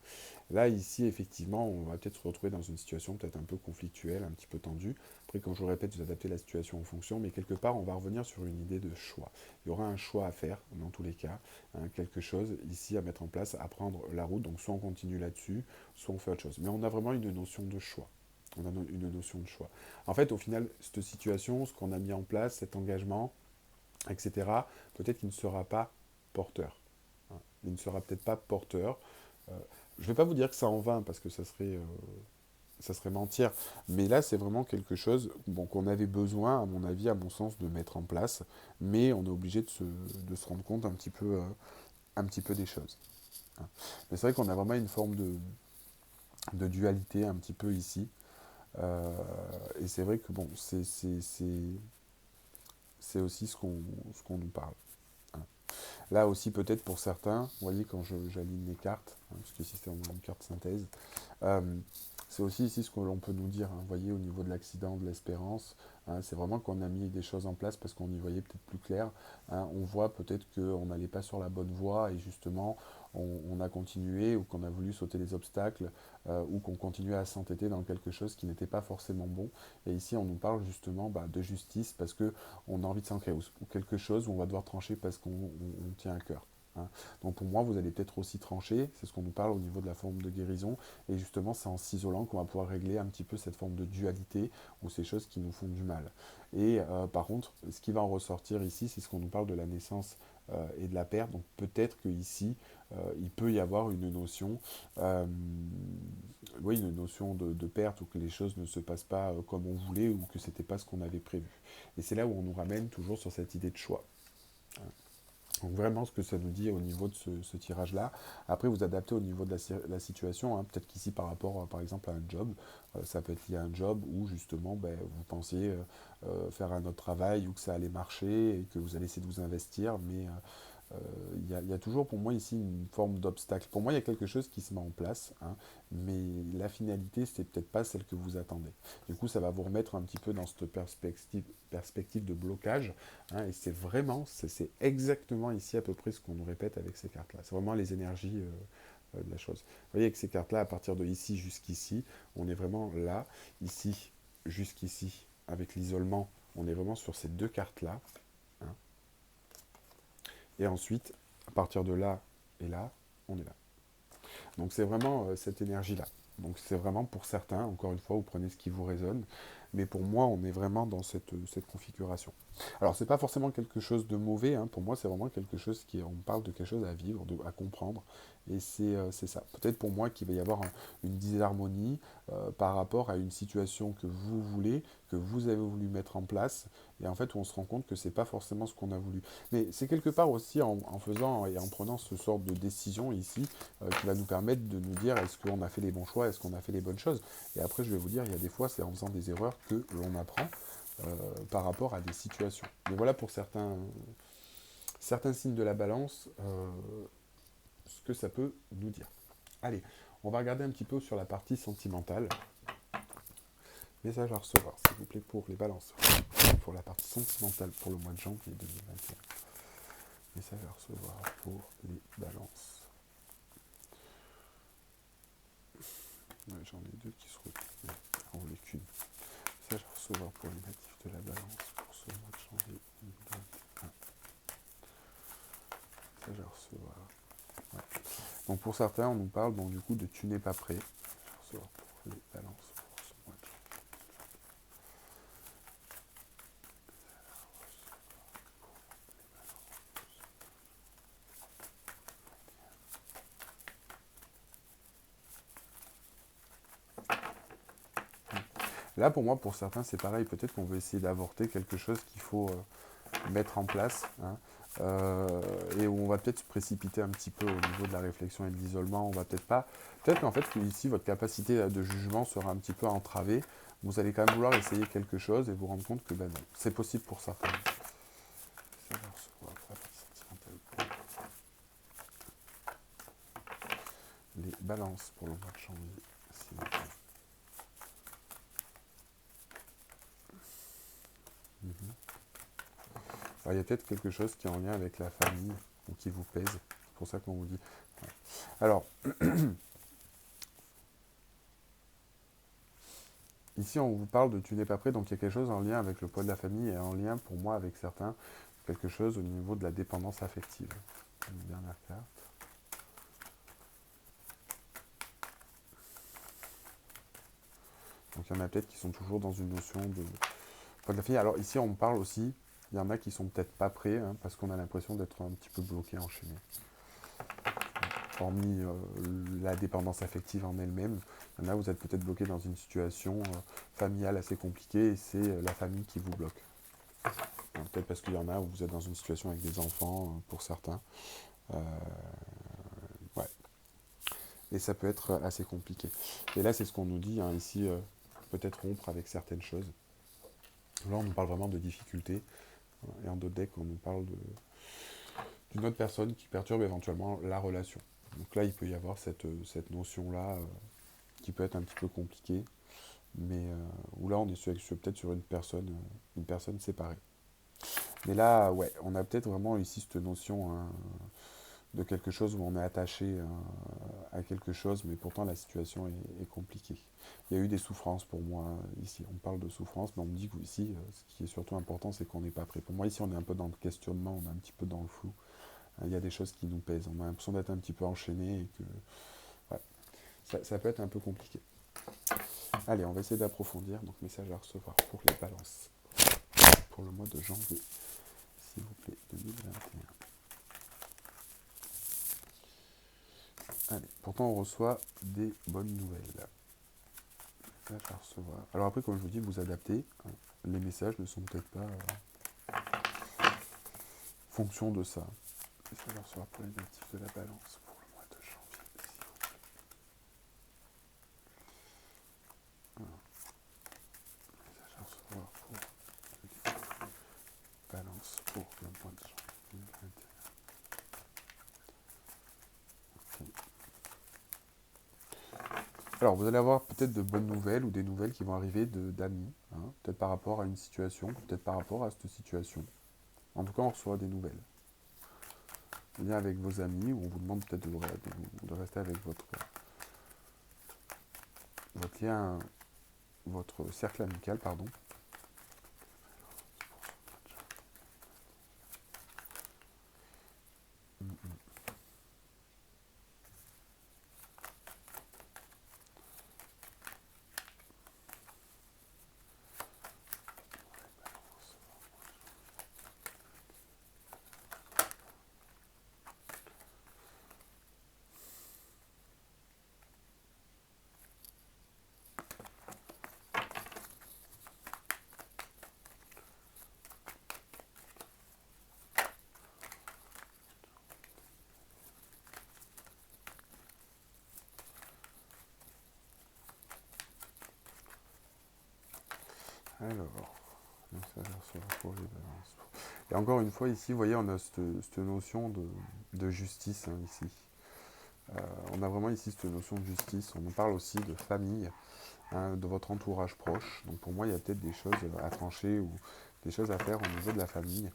Là, ici, effectivement, on va peut-être se retrouver dans une situation peut-être un peu conflictuelle, un petit peu tendue. Après, comme je vous répète, vous adaptez la situation en fonction, mais quelque part, on va revenir sur une idée de choix. Il y aura un choix à faire, dans tous les cas, hein, quelque chose ici à mettre en place, à prendre la route. Donc, soit on continue là-dessus, soit on fait autre chose. Mais on a vraiment une notion de choix. On a une notion de choix. En fait, au final, cette situation, ce qu'on a mis en place, cet engagement, etc., peut-être qu'il ne sera pas porteur. Hein. Il ne sera peut-être pas porteur. Je ne vais pas vous dire que ça en va, parce que ça serait mentir, mais là, c'est vraiment quelque chose bon, qu'on avait besoin, à mon avis, à mon sens, de mettre en place, mais on est obligé de se rendre compte un petit peu des choses. Hein. Mais c'est vrai qu'on a vraiment une forme de dualité un petit peu ici, euh, et c'est vrai que bon, c'est aussi ce qu'on nous parle. Hein. Là aussi, peut-être pour certains, vous voyez, quand j'aligne les cartes, hein, parce que ici c'est une carte synthèse, euh, c'est aussi ici ce que l'on peut nous dire, hein, vous voyez, au niveau de l'accident, de l'espérance, hein, c'est vraiment qu'on a mis des choses en place parce qu'on y voyait peut-être plus clair. Hein, on voit peut-être qu'on n'allait pas sur la bonne voie et justement on a continué ou qu'on a voulu sauter les obstacles ou qu'on continuait à s'entêter dans quelque chose qui n'était pas forcément bon. Et ici on nous parle justement de justice parce qu'on a envie de s'ancrer ou quelque chose où on va devoir trancher parce qu'on tient à cœur. hein. Donc pour moi, vous allez peut-être aussi trancher, c'est ce qu'on nous parle au niveau de la forme de guérison, et justement c'est en s'isolant qu'on va pouvoir régler un petit peu cette forme de dualité, ou ces choses qui nous font du mal. Et par contre, ce qui va en ressortir ici, c'est ce qu'on nous parle de la naissance et de la perte, donc peut-être qu'ici, il peut y avoir une notion, euh, oui, une notion de perte, ou que les choses ne se passent pas comme on voulait, ou que c'était pas ce qu'on avait prévu. Et c'est là où on nous ramène toujours sur cette idée de choix. Donc vraiment ce que ça nous dit au niveau de ce tirage-là. Après, vous adaptez au niveau de la situation, hein. Peut-être qu'ici, par rapport, par exemple, à un job, ça peut être lié à un job où, justement, ben, vous pensiez faire un autre travail, ou que ça allait marcher, et que vous allez essayer de vous investir, mais il y a toujours pour moi ici une forme d'obstacle. Pour moi, il y a quelque chose qui se met en place, hein, mais la finalité, c'est peut-être pas celle que vous attendez. Du coup, ça va vous remettre un petit peu dans cette perspective de blocage, hein, et c'est vraiment, c'est exactement ici à peu près ce qu'on nous répète avec ces cartes-là. C'est vraiment les énergies de la chose. Vous voyez, avec ces cartes-là, à partir de ici jusqu'ici, on est vraiment là, ici jusqu'ici, avec l'isolement, on est vraiment sur ces deux cartes-là, hein. Et ensuite, à partir de là et là, on est là. Donc c'est vraiment cette énergie-là. Donc c'est vraiment pour certains, encore une fois, vous prenez ce qui vous résonne, mais pour moi, on est vraiment dans cette configuration. Alors c'est pas forcément quelque chose de mauvais, hein. Pour moi c'est vraiment quelque chose on parle de quelque chose à vivre, à comprendre, et c'est ça. Peut-être pour moi qu'il va y avoir une disharmonie par rapport à une situation que vous voulez, que vous avez voulu mettre en place, et en fait on se rend compte que c'est pas forcément ce qu'on a voulu. Mais c'est quelque part aussi en faisant et en prenant ce sort de décision ici qui va nous permettre de nous dire est-ce qu'on a fait les bons choix, est-ce qu'on a fait les bonnes choses. Et après je vais vous dire, il y a des fois c'est en faisant des erreurs que l'on apprend par rapport à des situations. Mais voilà pour certains signes de la balance, ce que ça peut nous dire. Allez, on va regarder un petit peu sur la partie sentimentale. Message à recevoir, s'il vous plaît, pour les balances. Pour la partie sentimentale pour le mois de janvier 2021. Message à recevoir pour les balances. Ouais, j'en ai deux qui se retrouvent. On voulait qu'une. Message à recevoir pour les natifs de la balance pour ce mois de janvier 2021. Message à recevoir. Ouais. Donc pour certains, on nous parle donc du coup de tu n'es pas prêt. Message à recevoir pour les balances pour ce mois de janvier. Là, pour moi, pour certains, c'est pareil. Peut-être qu'on veut essayer d'avorter quelque chose qu'il faut mettre en place, hein, et où on va peut-être se précipiter un petit peu au niveau de la réflexion et de l'isolement. On va peut-être pas. Peut-être qu'en fait, ici, votre capacité de jugement sera un petit peu entravée. Vous allez quand même vouloir essayer quelque chose et vous rendre compte que ben, non, c'est possible pour certains. Les balances pour le mois de janvier, s'il vous plaît. Mhm. Alors, il y a peut-être quelque chose qui est en lien avec la famille ou qui vous pèse. C'est pour ça qu'on vous dit. Ouais. Alors, ici, on vous parle de tu n'es pas prêt, donc il y a quelque chose en lien avec le poids de la famille et en lien pour moi avec certains, quelque chose au niveau de la dépendance affective. Une dernière carte. Donc il y en a peut-être qui sont toujours dans une notion de poids de la famille. Alors ici, on me parle aussi, il y en a qui sont peut-être pas prêts, hein, parce qu'on a l'impression d'être un petit peu bloqué, enchaîné. Hormis la dépendance affective en elle-même, il y en a, vous êtes peut-être bloqué dans une situation familiale assez compliquée et c'est la famille qui vous bloque. Peut-être parce qu'il y en a où vous êtes dans une situation avec des enfants, pour certains. Euh, ouais. Et ça peut être assez compliqué. Et là, c'est ce qu'on nous dit, hein, ici, peut-être rompre avec certaines choses. Là, on nous parle vraiment de difficultés. Et en d'autres decks, on nous parle d'une autre personne qui perturbe éventuellement la relation. Donc là, il peut y avoir cette notion-là qui peut être un petit peu compliquée, mais où là, on est peut-être sur une personne séparée. Mais là, ouais, on a peut-être vraiment ici cette notion, hein, de quelque chose où on est attaché à quelque chose, mais pourtant la situation est compliquée. Il y a eu des souffrances pour moi ici. On parle de souffrance, mais on me dit qu'ici, ce qui est surtout important, c'est qu'on n'est pas prêt. Pour moi, ici, on est un peu dans le questionnement, on est un petit peu dans le flou. Il y a des choses qui nous pèsent. On a l'impression d'être un petit peu enchaîné et que ouais, ça peut être un peu compliqué. Allez, on va essayer d'approfondir. Donc, message à recevoir pour les balances pour le mois de janvier, s'il vous plaît, 2021. Allez, pourtant on reçoit des bonnes nouvelles. Message à recevoir. Alors après, comme je vous dis, vous adaptez. Les messages ne sont peut-être pas fonction de ça. Message à recevoir pour les natifs de la balance pour le mois de janvier. Voilà. Message à recevoir pour les balances pour le mois de janvier 2021. Alors, vous allez avoir peut-être de bonnes nouvelles ou des nouvelles qui vont arriver d'amis, hein, peut-être par rapport à une situation, peut-être par rapport à cette situation. En tout cas, on reçoit des nouvelles. Lien avec vos amis, où on vous demande peut-être de rester avec votre lien, votre cercle amical, pardon. Alors, message à recevoir pour les balances. Et encore une fois, ici, vous voyez, on a cette notion de justice, hein, ici. On a vraiment ici cette notion de justice. On nous parle aussi de famille, hein, de votre entourage proche. Donc pour moi, il y a peut-être des choses à trancher ou des choses à faire au niveau de la famille.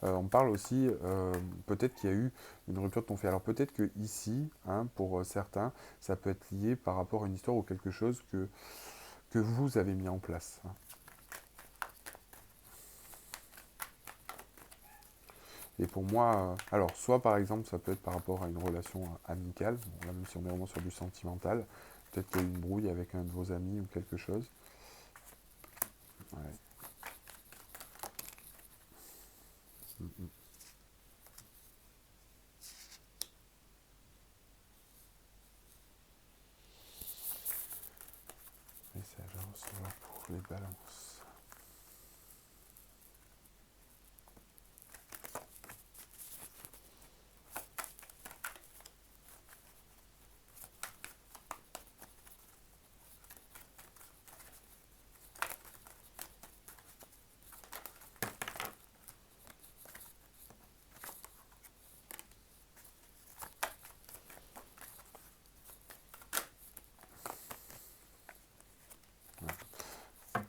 On parle aussi, peut-être qu'il y a eu une rupture de ton fait. Alors peut-être que ici, hein, pour certains, ça peut être lié par rapport à une histoire ou quelque chose que vous avez mis en place, hein. Et pour moi, alors soit par exemple, ça peut être par rapport à une relation amicale, bon, là même si on est vraiment sur du sentimental, peut-être qu'il y a eu une brouille avec un de vos amis ou quelque chose. Ouais. Mm, mm. Message à recevoir pour les balances.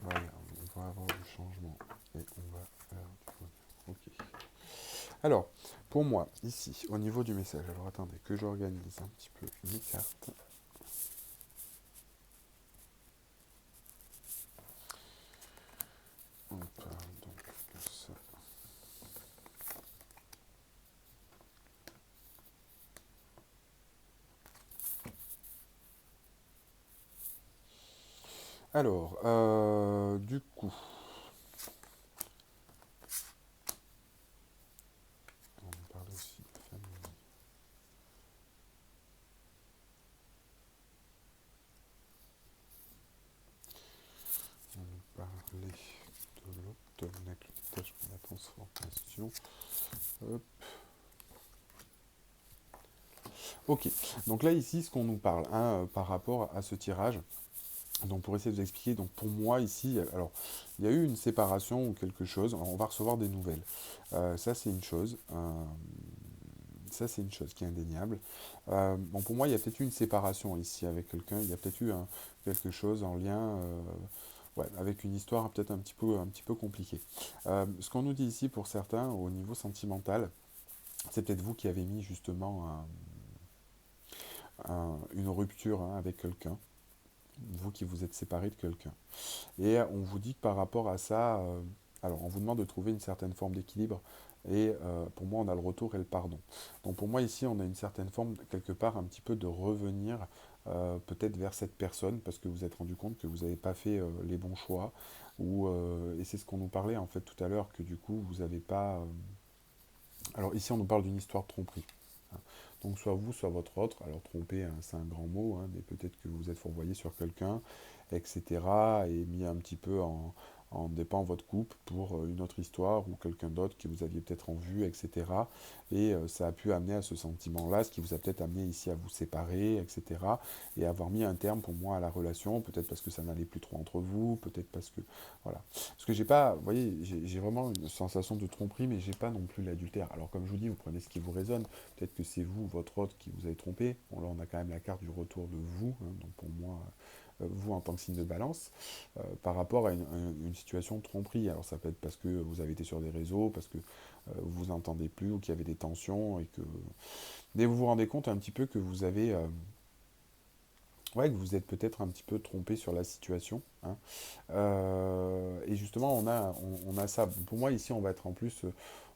Voilà, on va avoir du changement et on va faire du bonheur. Ok. Alors, pour moi, ici, au niveau du message, alors attendez que j'organise un petit peu mes cartes. On parle donc de ça. Alors, du coup, on parle aussi de famille. On parlait de l'automne avec le détachement de la transformation. Hop. Ok, donc là ici, ce qu'on nous parle, hein, par rapport à ce tirage, donc pour essayer de vous expliquer, donc pour moi ici, alors il y a eu une séparation ou quelque chose, on va recevoir des nouvelles. Ça c'est une chose, ça c'est une chose qui est indéniable. Bon pour moi il y a peut-être eu une séparation ici avec quelqu'un, il y a peut-être eu quelque chose en lien, ouais, avec une histoire peut-être un petit peu compliquée. Ce qu'on nous dit ici pour certains au niveau sentimental, c'est peut-être vous qui avez mis justement une rupture, hein, avec quelqu'un, vous qui vous êtes séparé de quelqu'un. Et on vous dit que par rapport à ça, Alors, on vous demande de trouver une certaine forme d'équilibre, et pour moi, on a le retour et le pardon. Donc, pour moi, ici, on a une certaine forme, quelque part, un petit peu de revenir peut-être vers cette personne, parce que vous vous êtes rendu compte que vous n'avez pas fait les bons choix, et c'est ce qu'on nous parlait, en fait, tout à l'heure, que du coup, vous n'avez pas... Alors, ici, on nous parle d'une histoire de tromperie. Hein. Donc, soit vous, soit votre autre. Alors, tromper, hein, c'est un grand mot, hein, mais peut-être que vous êtes fourvoyé sur quelqu'un, etc., et mis un petit peu en dépend votre couple pour une autre histoire ou quelqu'un d'autre que vous aviez peut-être en vue, etc. Et ça a pu amener à ce sentiment-là, ce qui vous a peut-être amené ici à vous séparer, etc. Et avoir mis un terme pour moi à la relation, peut-être parce que ça n'allait plus trop entre vous, peut-être parce que... Voilà. Parce que j'ai pas, vous voyez, j'ai vraiment une sensation de tromperie, mais j'ai pas non plus l'adultère. Alors comme je vous dis, vous prenez ce qui vous résonne. Peut-être que c'est vous, votre autre, qui vous avez trompé. Bon là, on a quand même la carte du retour de vous. Hein, donc pour moi, vous en tant que signe de balance, par rapport à une situation de tromperie. Alors ça peut être parce que vous avez été sur des réseaux, parce que vous vous entendez plus ou qu'il y avait des tensions et que... Mais vous vous rendez compte un petit peu que vous avez... ouais, que vous êtes peut-être un petit peu trompé sur la situation. Hein. Et justement, on a ça. Pour moi, ici, on va être en plus,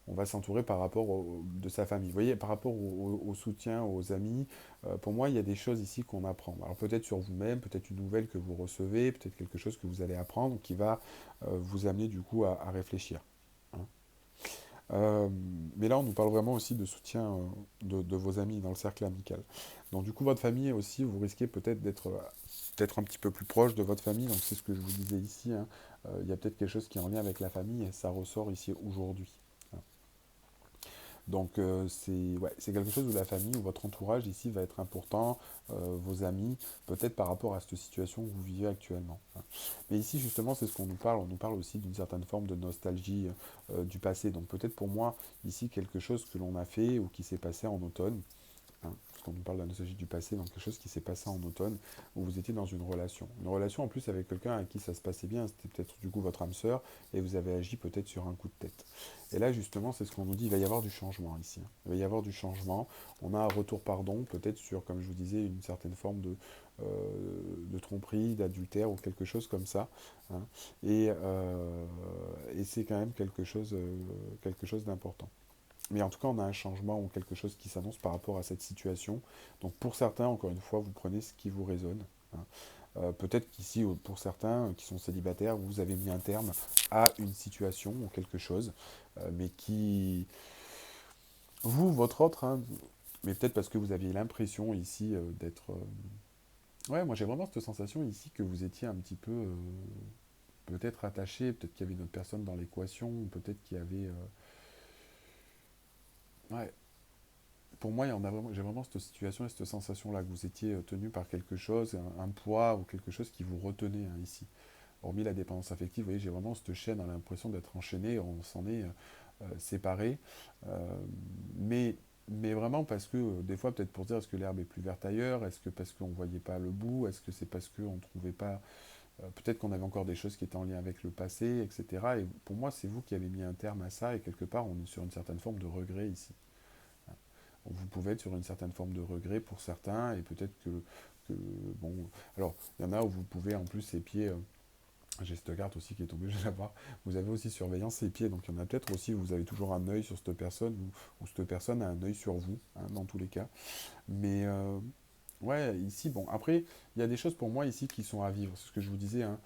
on va s'entourer par rapport de sa famille. Vous voyez, par rapport au soutien, aux amis, pour moi, il y a des choses ici qu'on apprend. Alors peut-être sur vous-même, peut-être une nouvelle que vous recevez, peut-être quelque chose que vous allez apprendre qui va vous amener du coup à réfléchir. Hein. Euh, mais là, on nous parle vraiment aussi de soutien de vos amis dans le cercle amical. Donc, du coup, votre famille aussi, vous risquez peut-être d'être peut-être un petit peu plus proche de votre famille. Donc, c'est ce que je vous disais ici. Hein. Il y a peut-être quelque chose qui est en lien avec la famille et ça ressort ici aujourd'hui. Hein. Donc, ouais, c'est quelque chose où la famille ou votre entourage ici va être important, vos amis, peut-être par rapport à cette situation que vous vivez actuellement. Hein. Mais ici, justement, c'est ce qu'on nous parle. On nous parle aussi d'une certaine forme de nostalgie du passé. Donc, peut-être pour moi, ici, quelque chose que l'on a fait ou qui s'est passé en automne. Hein, parce qu'on nous parle de la nostalgie du passé, donc quelque chose qui s'est passé en automne, où vous étiez dans une relation. Une relation en plus avec quelqu'un à qui ça se passait bien, c'était peut-être du coup votre âme sœur, et vous avez agi peut-être sur un coup de tête. Et là justement, c'est ce qu'on nous dit, il va y avoir du changement ici. Hein. Il va y avoir du changement. On a un retour pardon, peut-être sur, comme je vous disais, une certaine forme de tromperie, d'adultère ou quelque chose comme ça. Hein. Et c'est quand même quelque chose d'important. Mais en tout cas, on a un changement ou quelque chose qui s'annonce par rapport à cette situation. Donc pour certains, encore une fois, vous prenez ce qui vous résonne. Hein. Peut-être qu'ici, pour certains qui sont célibataires, vous avez mis un terme à une situation ou quelque chose, mais qui, vous, votre autre, hein, mais peut-être parce que vous aviez l'impression ici d'être... Ouais, moi j'ai vraiment cette sensation ici que vous étiez un petit peu peut-être attaché, peut-être qu'il y avait une autre personne dans l'équation, peut-être qu'il y avait... Ouais, pour moi, j'ai vraiment cette situation et cette sensation-là, que vous étiez tenu par quelque chose, un poids ou quelque chose qui vous retenait hein, ici. Hormis la dépendance affective, vous voyez, j'ai vraiment cette chaîne, on a l'impression d'être enchaîné, on s'en est séparé. Euh, mais, mais vraiment parce que, des fois, peut-être pour dire, est-ce que l'herbe est plus verte ailleurs? Est-ce que parce qu'on ne voyait pas le bout? Est-ce que c'est parce qu'on ne trouvait pas... peut-être qu'on avait encore des choses qui étaient en lien avec le passé, etc. Et pour moi, c'est vous qui avez mis un terme à ça, et quelque part, on est sur une certaine forme de regret ici. Vous pouvez être sur une certaine forme de regret pour certains, et peut-être bon, alors, il y en a où vous pouvez en plus ses pieds, j'ai cette carte aussi qui est tombée, je vais la voir, vous avez aussi surveillance ses pieds, donc il y en a peut-être aussi où vous avez toujours un œil sur cette personne, ou cette personne a un œil sur vous, hein, dans tous les cas. Mais ouais, ici, bon, après, il y a des choses pour moi ici qui sont à vivre, c'est ce que je vous disais. Hein.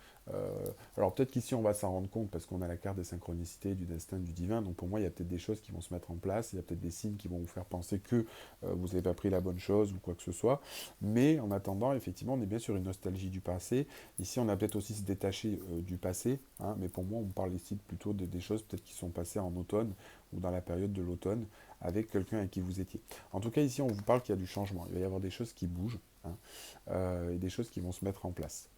Alors peut-être qu'ici on va s'en rendre compte parce qu'on a la carte des synchronicités, du destin, du divin, donc pour moi il y a peut-être des choses qui vont se mettre en place, il y a peut-être des signes qui vont vous faire penser que vous n'avez pas pris la bonne chose ou quoi que ce soit, mais en attendant, effectivement, on est bien sur une nostalgie du passé. Ici on a peut-être aussi se détacher du passé, hein, mais pour moi on parle ici plutôt des choses peut-être qui sont passées en automne ou dans la période de l'automne avec quelqu'un avec qui vous étiez. En tout cas, ici, on vous parle qu'il y a du changement. Il va y avoir des choses qui bougent hein, et des choses qui vont se mettre en place.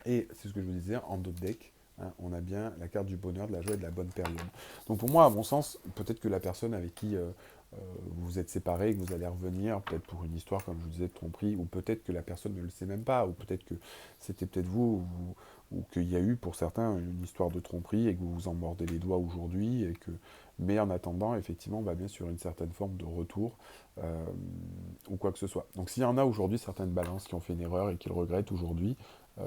Et c'est ce que je vous disais, en dos de deck, hein, on a bien la carte du bonheur, de la joie et de la bonne période. Donc pour moi, à mon sens, peut-être que la personne avec qui vous vous êtes séparés, que vous allez revenir, peut-être pour une histoire, comme je vous disais, de tromperie, ou peut-être que la personne ne le sait même pas, ou peut-être que c'était peut-être vous, ou qu'il y a eu pour certains une histoire de tromperie et que vous vous en mordez les doigts aujourd'hui, mais en attendant, effectivement, on va bien sur une certaine forme de retour, euh, ou quoi que ce soit. Donc s'il y en a aujourd'hui certaines balances qui ont fait une erreur et qui le regrettent aujourd'hui,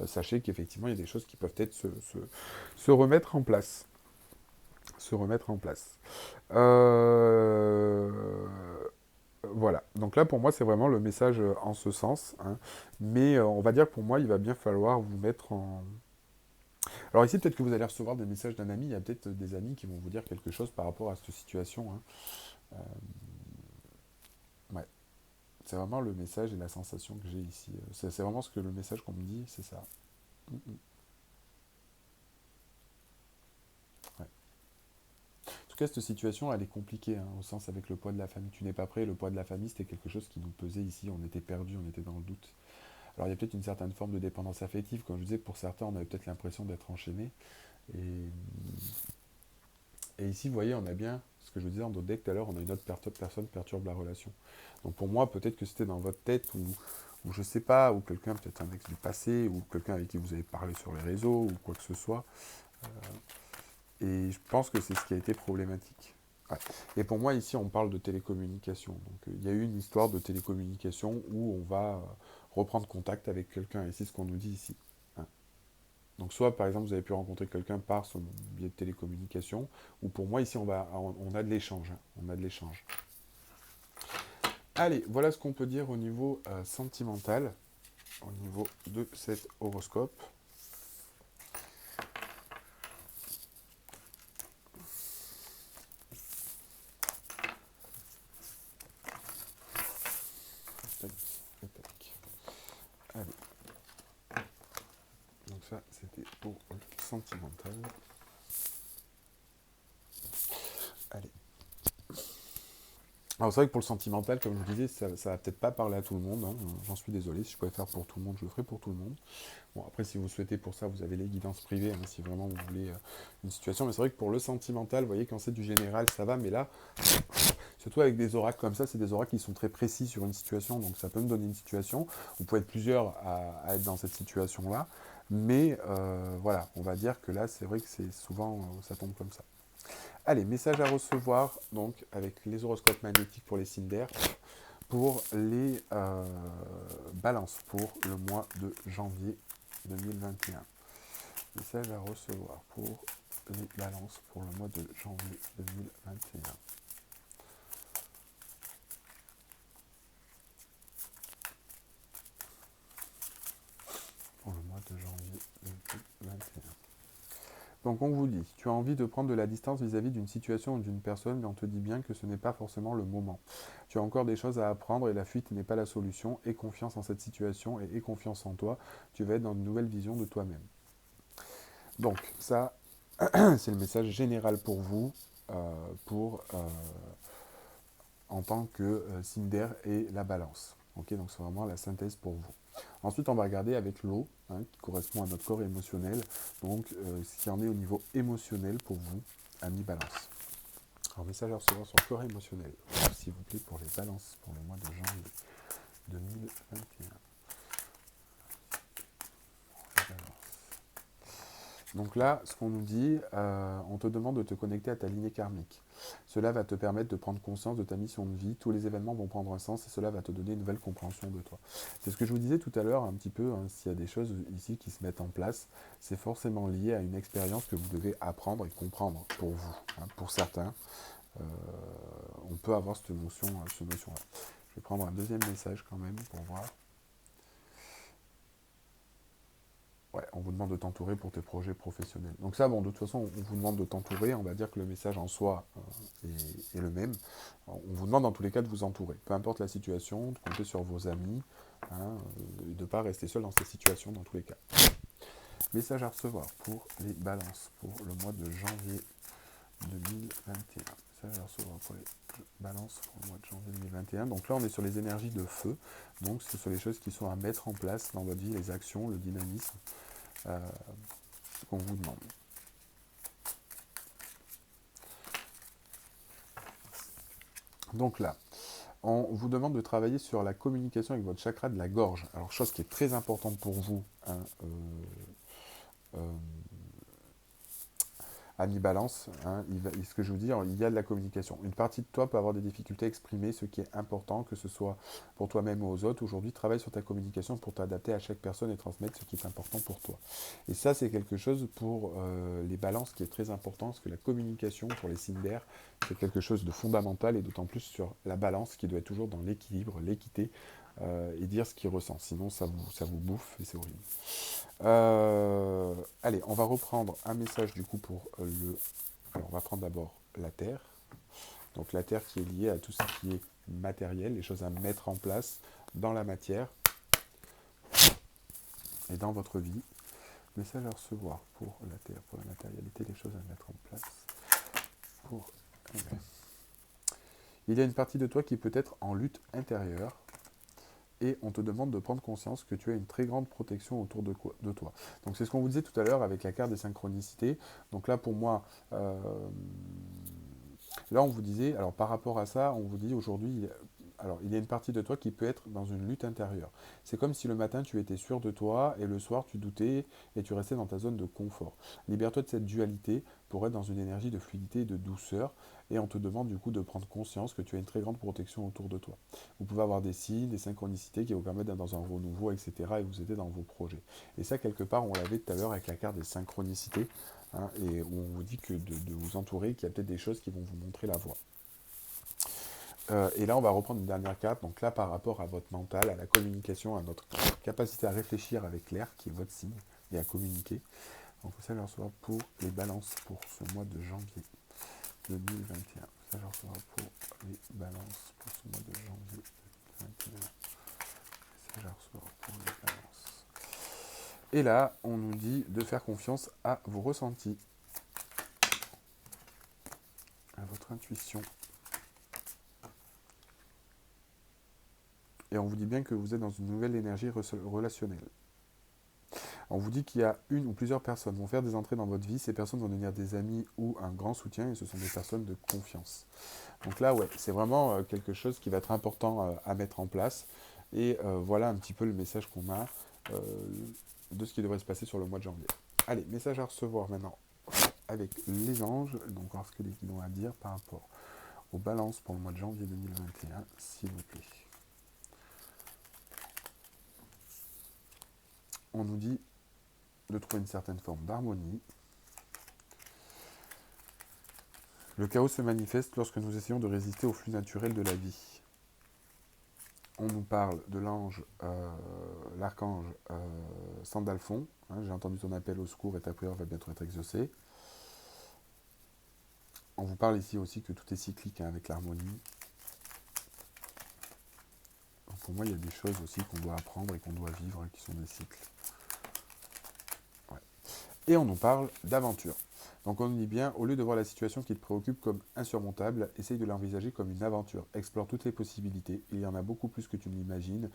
sachez qu'effectivement, il y a des choses qui peuvent être se remettre en place. Se remettre en place. Euh, Voilà. Donc là, pour moi, c'est vraiment le message en ce sens, hein. Mais on va dire que pour moi, il va bien falloir vous mettre en... Alors ici, peut-être que vous allez recevoir des messages d'un ami. Il y a peut-être des amis qui vont vous dire quelque chose par rapport à cette situation, hein. Ouais. C'est vraiment le message et la sensation que j'ai ici. C'est vraiment ce que le message qu'on me dit, c'est ça. Mm, mm. Ouais. En tout cas, cette situation, elle est compliquée, hein, au sens avec le poids de la famille. Tu n'es pas prêt. Le poids de la famille, c'était quelque chose qui nous pesait ici. On était perdus, on était dans le doute. Alors il y a peut-être une certaine forme de dépendance affective. Comme je disais, pour certains, on avait peut-être l'impression d'être enchaîné. Et, et ici, vous voyez, on a bien, ce que je vous disais en d'autres deck tout à l'heure, on a une autre personne perturbe la relation. Donc pour moi, peut-être que c'était dans votre tête, ou je sais pas, ou quelqu'un, peut-être un ex du passé, ou quelqu'un avec qui vous avez parlé sur les réseaux, ou quoi que ce soit. Et je pense que c'est ce qui a été problématique. Ouais. Et pour moi, ici, on parle de télécommunication. Donc il y a eu une histoire de télécommunication où on va reprendre contact avec quelqu'un. Et c'est ce qu'on nous dit ici. Hein. Donc soit par exemple vous avez pu rencontrer quelqu'un par son biais de télécommunication, ou pour moi ici on a de l'échange, hein. On a de l'échange. Allez, voilà ce qu'on peut dire au niveau sentimental, au niveau de cet horoscope. Tac, tac. Allez, donc ça c'était pour le sentimental. Allez. Alors c'est vrai que pour le sentimental, comme je vous disais, ça va peut-être pas parler à tout le monde, hein. J'en suis désolé, si je pouvais faire pour tout le monde, je le ferai pour tout le monde. Bon, après, si vous souhaitez pour ça, vous avez les guidances privées, hein, si vraiment vous voulez une situation. Mais c'est vrai que pour le sentimental, vous voyez, quand c'est du général, ça va. Mais là, surtout avec des oracles comme ça, c'est des oracles qui sont très précis sur une situation. Donc ça peut me donner une situation. Vous pouvez être plusieurs à être dans cette situation-là. Mais voilà, on va dire que là, c'est vrai que c'est souvent, ça tombe comme ça. Allez, message à recevoir, donc avec les horoscopes magnétiques pour les signes d'air, pour les balances pour le mois de janvier 2021. Message à recevoir pour les balances pour le mois de janvier 2021. Pour le mois de janvier 2021. Donc on vous dit, tu as envie de prendre de la distance vis-à-vis d'une situation ou d'une personne, mais on te dit bien que ce n'est pas forcément le moment. Tu as encore des choses à apprendre et la fuite n'est pas la solution. Aie confiance en cette situation et aie confiance en toi. Tu vas être dans une nouvelle vision de toi-même. Donc ça, c'est le message général pour vous, pour en tant que Cinder et la balance. Ok, donc c'est vraiment la synthèse pour vous. Ensuite, on va regarder avec l'eau, hein, qui correspond à notre corps émotionnel. Donc, ce qu'il y en est au niveau émotionnel pour vous, ami balance. Alors, message à recevoir sur le corps émotionnel, s'il vous plaît, pour les balances pour le mois de janvier 2021. Donc là, ce qu'on nous dit, on te demande de te connecter à ta lignée karmique. Cela va te permettre de prendre conscience de ta mission de vie. Tous les événements vont prendre un sens et cela va te donner une nouvelle compréhension de toi. C'est ce que je vous disais tout à l'heure, un petit peu, hein, s'il y a des choses ici qui se mettent en place, c'est forcément lié à une expérience que vous devez apprendre et comprendre pour vous. Hein. Pour certains, on peut avoir cette notion-là. Je vais prendre un deuxième message quand même pour voir. Ouais, on vous demande de t'entourer pour tes projets professionnels. Donc ça, bon, de toute façon, on vous demande de t'entourer. On va dire que le message en soi est le même. On vous demande dans tous les cas de vous entourer. Peu importe la situation, de compter sur vos amis, hein, de ne pas rester seul dans cette situation dans tous les cas. Message à recevoir pour les balances pour le mois de janvier 2021. Message à recevoir pour les balances pour le mois de janvier 2021. Donc là, on est sur les énergies de feu. Donc ce sont les choses qui sont à mettre en place dans votre vie, les actions, le dynamisme. Qu'on vous demande. Donc là, on vous demande de travailler sur la communication avec votre chakra de la gorge. Alors, chose qui est très importante pour vous, hein, euh, Ami Balance, hein, ce que je vous dis, il y a de la communication. Une partie de toi peut avoir des difficultés à exprimer ce qui est important, que ce soit pour toi-même ou aux autres. Aujourd'hui, travaille sur ta communication pour t'adapter à chaque personne et transmettre ce qui est important pour toi. Et ça, c'est quelque chose pour les balances qui est très important, parce que la communication pour les signes d'air, c'est quelque chose de fondamental, et d'autant plus sur la balance qui doit être toujours dans l'équilibre, l'équité, et dire ce qu'il ressent. Sinon, ça vous bouffe et c'est horrible. Allez, on va reprendre un message du coup pour le... Alors, on va prendre d'abord la Terre. Donc la Terre qui est liée à tout ce qui est matériel, les choses à mettre en place dans la matière et dans votre vie. Message à recevoir pour la Terre, pour la matérialité, les choses à mettre en place. Pour... Il y a une partie de toi qui peut être en lutte intérieure, et on te demande de prendre conscience que tu as une très grande protection autour de toi. Donc c'est ce qu'on vous disait tout à l'heure avec la carte des synchronicités. Donc là pour moi, là on vous disait, alors par rapport à ça, on vous dit aujourd'hui, alors il y a une partie de toi qui peut être dans une lutte intérieure. C'est comme si le matin tu étais sûr de toi et le soir tu doutais et tu restais dans ta zone de confort. Libère-toi de cette dualité pour être dans une énergie de fluidité et de douceur, et on te demande du coup de prendre conscience que tu as une très grande protection autour de toi. Vous pouvez avoir des signes, des synchronicités qui vous permettent d'être dans un renouveau, etc. et vous aider dans vos projets. Et ça, quelque part, on l'avait tout à l'heure avec la carte des synchronicités, hein, et où on vous dit que de vous entourer, qu'il y a peut-être des choses qui vont vous montrer la voie. Et là, on va reprendre une dernière carte. Donc là, par rapport à votre mental, à la communication, à notre capacité à réfléchir avec l'air, qui est votre signe, et à communiquer. Donc ça, je reçois pour les balances pour ce mois de janvier 2021. Ça, je reçois pour les balances pour ce mois de janvier 2021. Ça, je reçois pour les balances. Et là, on nous dit de faire confiance à vos ressentis, à votre intuition. Et on vous dit bien que vous êtes dans une nouvelle énergie relationnelle. On vous dit qu'il y a une ou plusieurs personnes qui vont faire des entrées dans votre vie. Ces personnes vont devenir des amis ou un grand soutien, et ce sont des personnes de confiance. Donc là, ouais, c'est vraiment quelque chose qui va être important à mettre en place. Et voilà un petit peu le message qu'on a de ce qui devrait se passer sur le mois de janvier. Allez, message à recevoir maintenant avec les anges. Donc, voir ce que les guides ont à dire par rapport aux balances pour le mois de janvier 2021, s'il vous plaît. On nous dit de trouver une certaine forme d'harmonie. Le chaos se manifeste lorsque nous essayons de résister au flux naturel de la vie. On nous parle de l'ange, l'archange Sandalphon. Hein, j'ai entendu ton appel au secours et ta prière va bientôt être exaucée. On vous parle ici aussi que tout est cyclique, hein, avec l'harmonie. Pour moi, il y a des choses aussi qu'on doit apprendre et qu'on doit vivre, hein, qui sont des cycles. Ouais. Et on nous parle d'aventure. Donc on nous dit bien, au lieu de voir la situation qui te préoccupe comme insurmontable, essaye de l'envisager comme une aventure. Explore toutes les possibilités, il y en a beaucoup plus que tu ne l'imagines.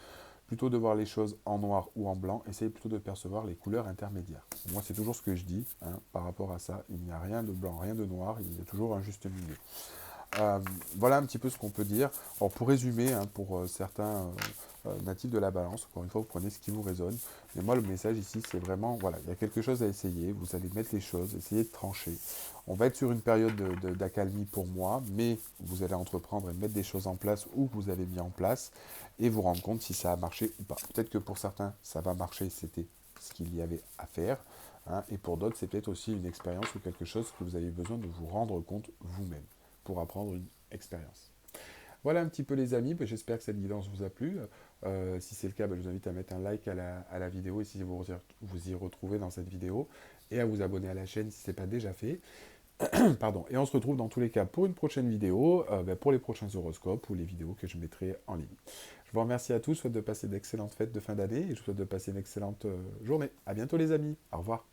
Plutôt de voir les choses en noir ou en blanc, essaye plutôt de percevoir les couleurs intermédiaires. Moi, c'est toujours ce que je dis, hein, par rapport à ça. Il n'y a rien de blanc, rien de noir, il y a toujours un juste milieu. Voilà un petit peu ce qu'on peut dire. Alors pour résumer, hein, pour certains natifs de la balance, encore une fois, vous prenez ce qui vous résonne. Mais moi, le message ici, c'est vraiment, voilà, il y a quelque chose à essayer. Vous allez mettre les choses, essayer de trancher. On va être sur une période d'accalmie pour moi, mais vous allez entreprendre et mettre des choses en place ou que vous avez mis en place et vous rendre compte si ça a marché ou pas. Peut-être que pour certains, ça va marcher, c'était ce qu'il y avait à faire. Hein, et pour d'autres, c'est peut-être aussi une expérience ou quelque chose que vous avez besoin de vous rendre compte vous-même pour apprendre une expérience. Voilà un petit peu les amis, j'espère que cette guidance vous a plu. Si c'est le cas, je vous invite à mettre un like à la vidéo et si vous vous y retrouvez dans cette vidéo, et à vous abonner à la chaîne si ce n'est pas déjà fait. Pardon. Et on se retrouve dans tous les cas pour une prochaine vidéo, pour les prochains horoscopes ou les vidéos que je mettrai en ligne. Je vous remercie à tous, je vous souhaite de passer d'excellentes fêtes de fin d'année et je vous souhaite de passer une excellente journée. À bientôt les amis, au revoir.